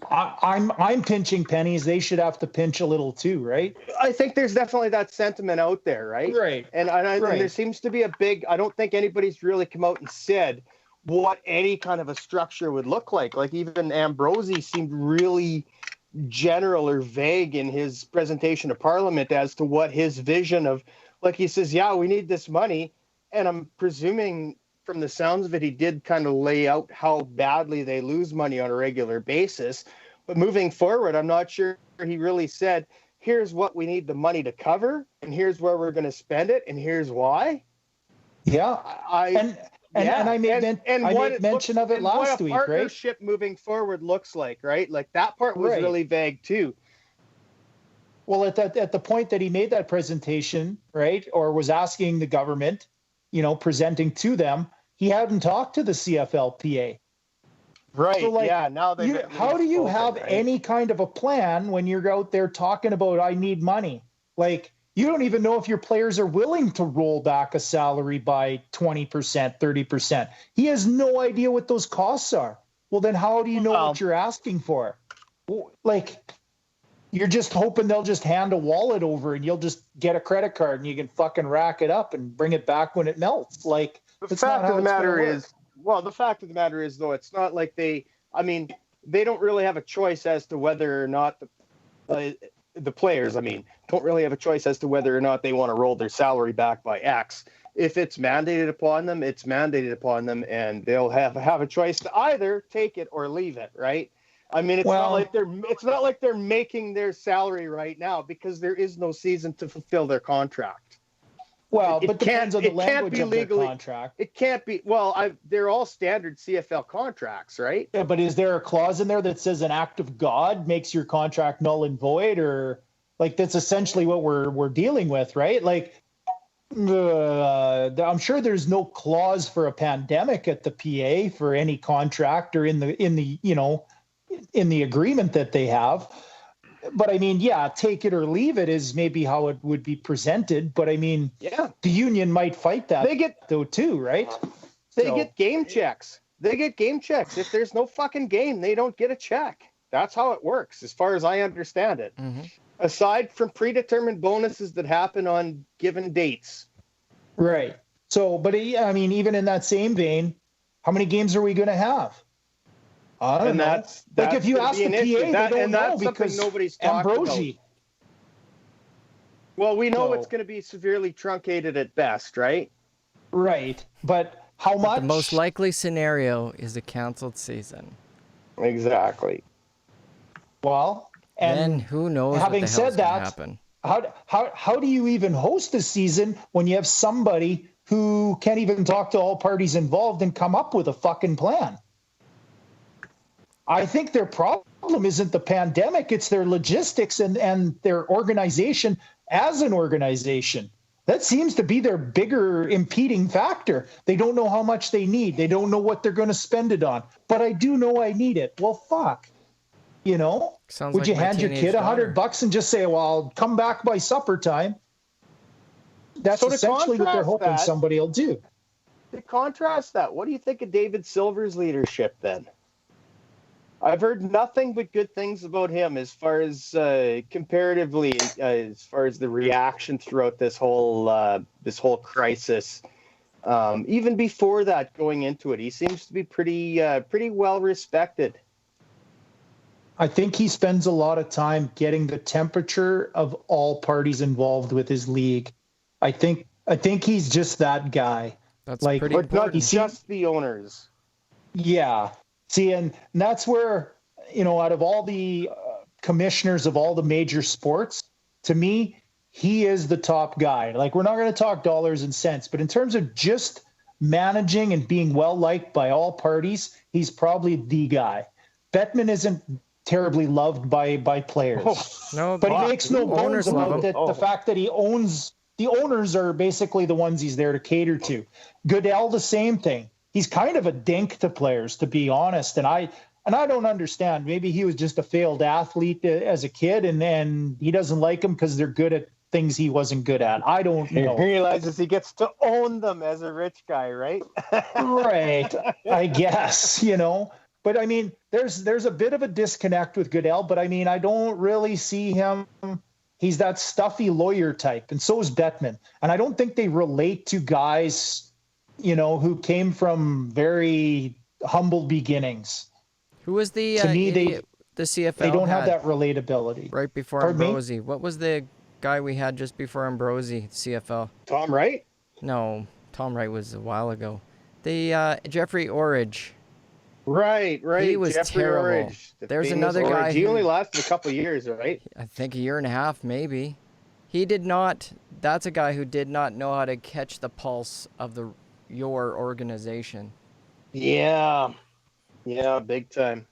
I'm pinching pennies. They should have to pinch a little too, right? I think there's definitely that sentiment out there, right? Right. And there seems to be I don't think anybody's really come out and said what any kind of a structure would look like. Like even Ambrosi seemed really general or vague in his presentation to Parliament as to what his vision of, he says, we need this money. And I'm presuming from the sounds of it, he did kind of lay out how badly they lose money on a regular basis. But moving forward, I'm not sure he really said, here's what we need the money to cover, and here's where we're going to spend it, and here's why. Yeah, I made mention of it last week, right? What a partnership moving forward looks like, right? Like that part was really vague too. Well, at the point that he made that presentation, right, or was asking the government, presenting to them, he hadn't talked to the CFLPA. Right. So, now how do you have any kind of a plan when you're out there talking about I need money? Like, you don't even know if your players are willing to roll back a salary by 20%, 30%. He has no idea what those costs are. Well, then how do you know what you're asking for? Like, you're just hoping they'll just hand a wallet over and you'll just get a credit card and you can fucking rack it up and bring it back when it melts. Like, the fact of the matter is, though, it's not like they don't really have a choice as to whether or not the players, don't really have a choice as to whether or not they want to roll their salary back by X. If it's mandated upon them, it's mandated upon them, and they'll have a choice to either take it or leave it, right? It's not like they're making their salary right now because there is no season to fulfill their contract. Well, but depends on the language of their contract. It can't be. Well, they're all standard CFL contracts, right? Yeah, but is there a clause in there that says an act of God makes your contract null and void, or like that's essentially what we're dealing with, right? Like, I'm sure there's no clause for a pandemic at the PA for any contract or in the agreement that they have. But take it or leave it is maybe how it would be presented. But the union might fight that. They get though too, right? They get game checks. If there's no fucking game, they don't get a check. That's how it works, as far as I understand it. Mm-hmm. Aside from predetermined bonuses that happen on given dates. Right. So, but even in that same vein, how many games are we going to have? I don't know. That's like if you ask the PA, they don't know because nobody's Ambrosi. About. Well, we know it's going to be severely truncated at best, right? Right, but how much? The most likely scenario is a canceled season. Exactly. Well, and then who knows? Having said that, happen. How do you even host a season when you have somebody who can't even talk to all parties involved and come up with a fucking plan? I think their problem isn't the pandemic, it's their logistics and their organization as an organization. That seems to be their bigger impeding factor. They don't know how much they need. They don't know what they're going to spend it on. But I do know I need it. Well, fuck. Sounds would like you hand your kid $100 and just say, well, I'll come back by supper time? That's essentially what they're hoping somebody will do. To contrast that, what do you think of David Silver's leadership then? I've heard nothing but good things about him as far as comparatively, as far as the reaction throughout this whole crisis. Even before that, going into it, he seems to be pretty well respected. I think he spends a lot of time getting the temperature of all parties involved with his league. I think he's just that guy. That's pretty important. But not just the owners. Yeah. See, and that's where, out of all the commissioners of all the major sports, to me, he is the top guy. Like, we're not going to talk dollars and cents, but in terms of just managing and being well-liked by all parties, he's probably the guy. Bettman isn't terribly loved by players. No, but he makes no bones about the fact that he owns – the owners are basically the ones he's there to cater to. Goodell, the same thing. He's kind of a dink to players, to be honest. And I don't understand. Maybe he was just a failed athlete as a kid, and he doesn't like them because they're good at things he wasn't good at. I don't know. He realizes he gets to own them as a rich guy, right? Right. I guess, But there's a bit of a disconnect with Goodell, but I don't really see him. He's that stuffy lawyer type, and so is Bettman. And I don't think they relate to guys, who came from very humble beginnings. Who was the CFL? They don't have that relatability. Right before Ambrosi. What was the guy we had just before Ambrosi, CFL? Tom Wright? No, Tom Wright was a while ago. The Jeffrey Orridge. Right. He was Jeffrey terrible. Orridge, There's another guy. He only lasted a couple of years, right? I think a year and a half, maybe. He did not. That's a guy who did not know how to catch the pulse of your organization. Yeah, big time.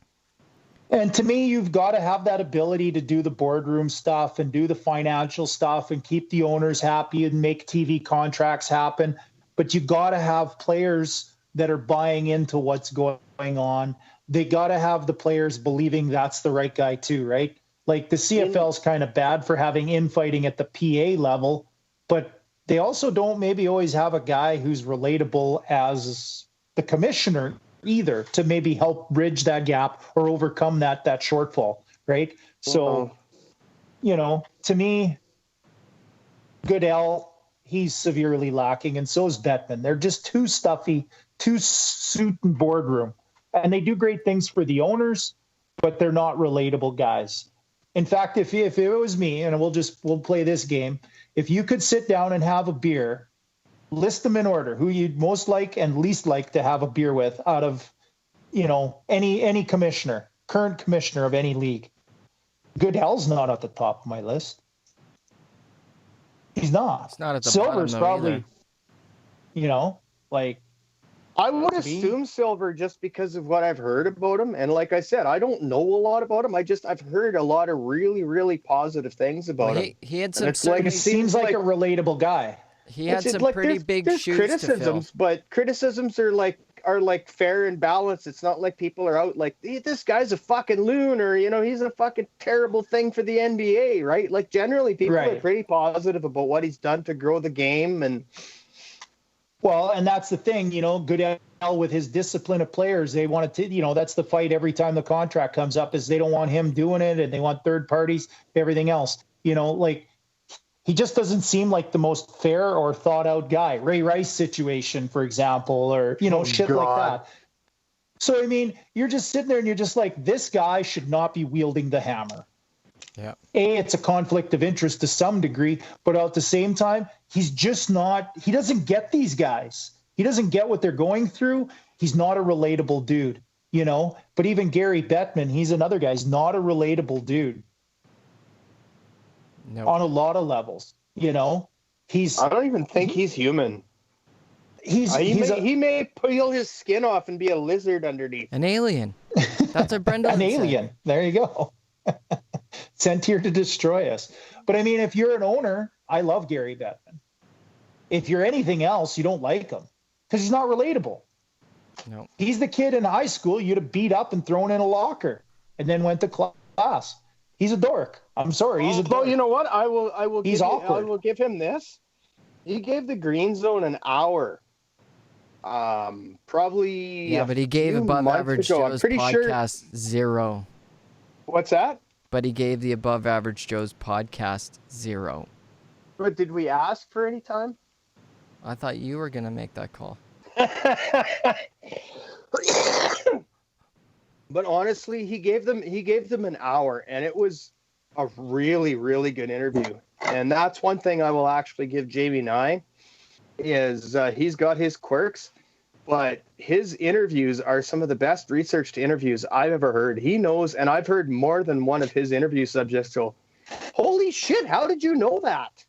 And to me, you've got to have that ability to do the boardroom stuff and do the financial stuff and keep the owners happy and make TV contracts happen. But you got to have players that are buying into what's going on. They got to have the players believing that's the right guy too, right? Like the CFL's kind of bad for having infighting at the PA level, but they also don't maybe always have a guy who's relatable as the commissioner either to maybe help bridge that gap or overcome that shortfall, right? So, to me, Goodell, he's severely lacking, and so is Bettman. They're just too stuffy, too suit and boardroom. And they do great things for the owners, but they're not relatable guys. In fact, if it was me, and we'll play this game, if you could sit down and have a beer, list them in order, who you'd most like and least like to have a beer with out of, any commissioner, current commissioner of any league. Goodell's not at the top of my list. He's not. It's not at the Silver's bottom, probably, like. I would assume Silver just because of what I've heard about him. And like I said, I don't know a lot about him. I've heard a lot of really, really positive things about him. He had some. It seems like a relatable guy. He had some pretty big shoes criticisms, to fill. but criticisms are like fair and balanced. It's not like people are out like, this guy's a fucking loon, or he's a fucking terrible thing for the NBA, right? Like generally people are pretty positive about what he's done to grow the game. And well, and that's the thing, Goodell with his discipline of players, they want to, that's the fight every time the contract comes up, is they don't want him doing it and they want third parties, everything else, like he just doesn't seem like the most fair or thought out guy. Ray Rice situation, for example, or, shit God. Like that. So, I mean, you're just sitting there and you're just like, this guy should not be wielding the hammer. Yeah. It's a conflict of interest to some degree, but at the same time, he's just not, he doesn't get these guys. He doesn't get what they're going through. He's not a relatable dude, but even Gary Bettman, he's another guy. He's not a relatable dude. No. On a lot of levels, I don't even think he's human. He may peel his skin off and be a lizard underneath. An alien. That's what Brenda An alien. said. There you go. Sent here to destroy us. But I mean, if you're an owner, I love Gary Bettman. If you're anything else, you don't like him because he's not relatable. No. He's the kid in high school you'd have beat up and thrown in a locker and then went to class. He's a dork. I'm sorry. He's a dork. Well, you know what? I will give him this. He gave the Green Zone an hour. Probably. Yeah, but he gave Above Average Joe's podcast 0. What's that? But he gave the Above Average Joe's podcast 0. But did we ask for any time? I thought you were going to make that call. But honestly, he gave them an hour, and it was a really, really good interview. And that's one thing I will actually give Jamie Nye is he's got his quirks, but his interviews are some of the best researched interviews I've ever heard. He knows, and I've heard more than one of his interview subjects go, holy shit, how did you know that?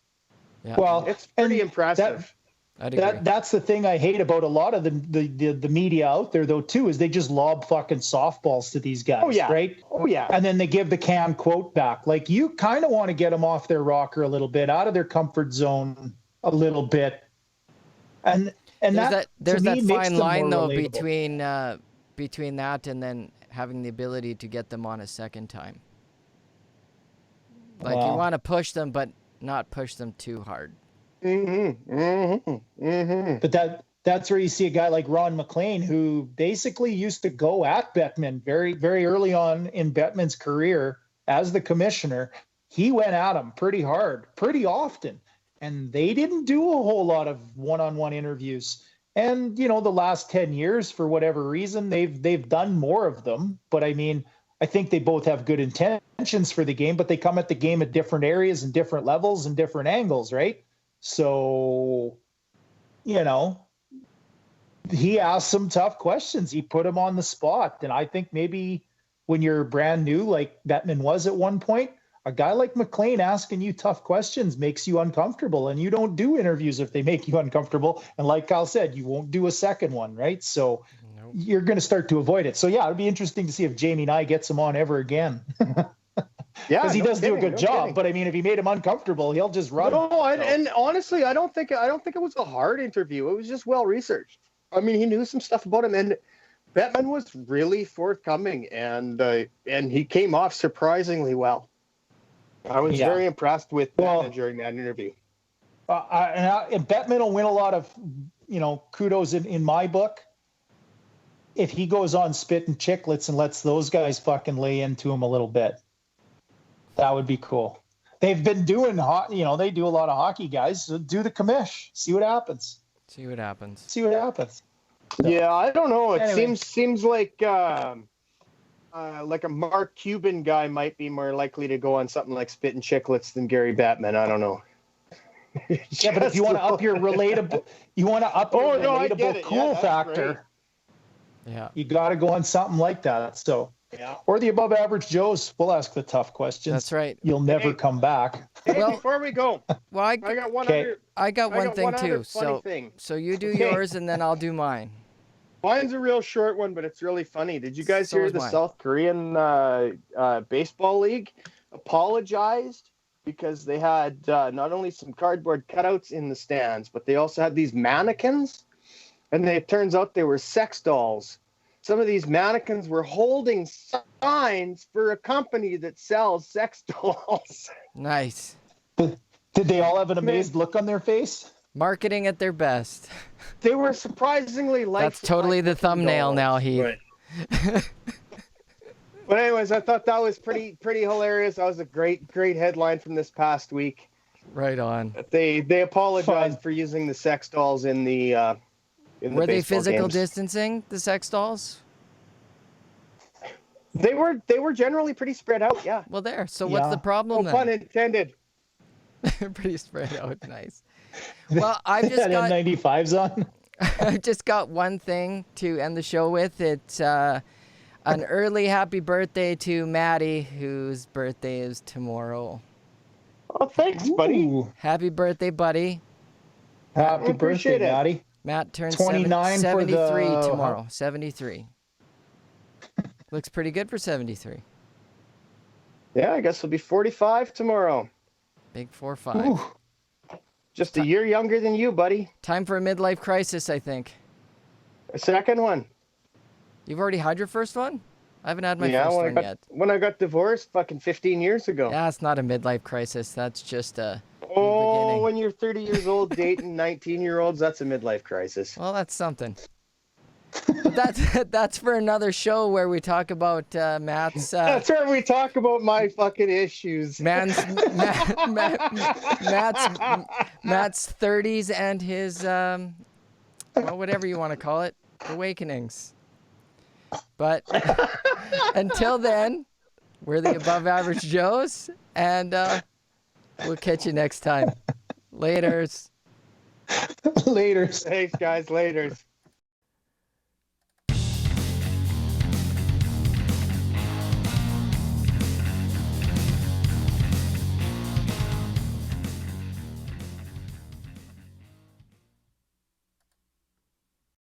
Yeah. Well, it's pretty impressive. That's the thing I hate about a lot of the media out there, though, too, is they just lob fucking softballs to these guys, right? Oh, yeah. And then they give the canned quote back. Like, you kind of want to get them off their rocker a little bit, out of their comfort zone a little bit. And there's that fine line, though, between that and then having the ability to get them on a second time. Like, you want to push them, but not push them too hard. But that's where you see a guy like Ron McLean, who basically used to go at Bettman very, very early on in Bettman's career as the commissioner. He went at him pretty hard, pretty often, and they didn't do a whole lot of one-on-one interviews. And the last 10 years, for whatever reason, they've done more of them. But I mean, I think they both have good intentions for the game, but they come at the game at different areas and different levels and different angles, right? So, he asked some tough questions. He put him on the spot. And I think maybe when you're brand new, like Bettman was at one point, a guy like McLean asking you tough questions makes you uncomfortable. And you don't do interviews if they make you uncomfortable. And like Kyle said, you won't do a second one, right? So you're going to start to avoid it. So yeah, it'd be interesting to see if Jamie Nye gets him on ever again. Yeah, because he does do a good job. But I mean, if he made him uncomfortable, he'll just run. No, and honestly, I don't think it was a hard interview. It was just well researched. I mean, he knew some stuff about him, and Bettman was really forthcoming, and he came off surprisingly well. I was very impressed with Bettman during that interview. And Bettman will win a lot of, kudos in my book if he goes on Spit and Chicklets and lets those guys fucking lay into him a little bit. That would be cool. They've been doing, they do a lot of hockey guys. So do the commish. See what happens. Yeah, I don't know. It seems like a Mark Cuban guy might be more likely to go on something like Spit and Chicklets than Gary Bettman. I don't know. Yeah, but if you want to up your relatable, cool factor. Great. Yeah, you got to go on something like that. So. Yeah. Or the above average Joes will ask the tough questions. That's right. You'll never come back. Hey, before we go, I got one thing too. So you do yours and then I'll do mine. Mine's a real short one, but it's really funny. Did you guys hear the South Korean baseball league apologized because they had not only some cardboard cutouts in the stands, but they also had these mannequins, and it turns out they were sex dolls. Some of these mannequins were holding signs for a company that sells sex dolls. Nice. Did they all have an amazed look on their face? Marketing at their best. They were surprisingly like. That's totally the thumbnail now, Heath. Right. But anyways, I thought that was pretty hilarious. That was a great headline from this past week. Right on. They apologized for using the sex dolls in the. Were they physical distancing the sex dolls? They were generally pretty spread out, yeah. Well, there. So what's the problem then? No pun intended. Pretty spread out, nice. Well, I've just got N95s on. I just got one thing to end the show with. It's an early happy birthday to Maddie, whose birthday is tomorrow. Oh, thanks, buddy. Happy birthday, buddy. Happy birthday, Maddie. Matt turns 29 73 tomorrow. 73. Looks pretty good for 73. Yeah, I guess he'll be 45 tomorrow. Big 4-5. Just a year younger than you, buddy. Time for a midlife crisis, I think. A second one. You've already had your first one? I haven't had my first one yet. When I got divorced fucking 15 years ago. Yeah, it's not a midlife crisis. That's just a beginning. When you're 30 years old dating 19-year-olds, that's a midlife crisis. Well, that's something. But that's for another show where we talk about Matt's. That's where we talk about my fucking issues. Matt's 30s and his whatever you want to call it, awakenings. But until then, we're the Above Average Joes, and we'll catch you next time. Laters. Laters. Thanks, guys. Laters.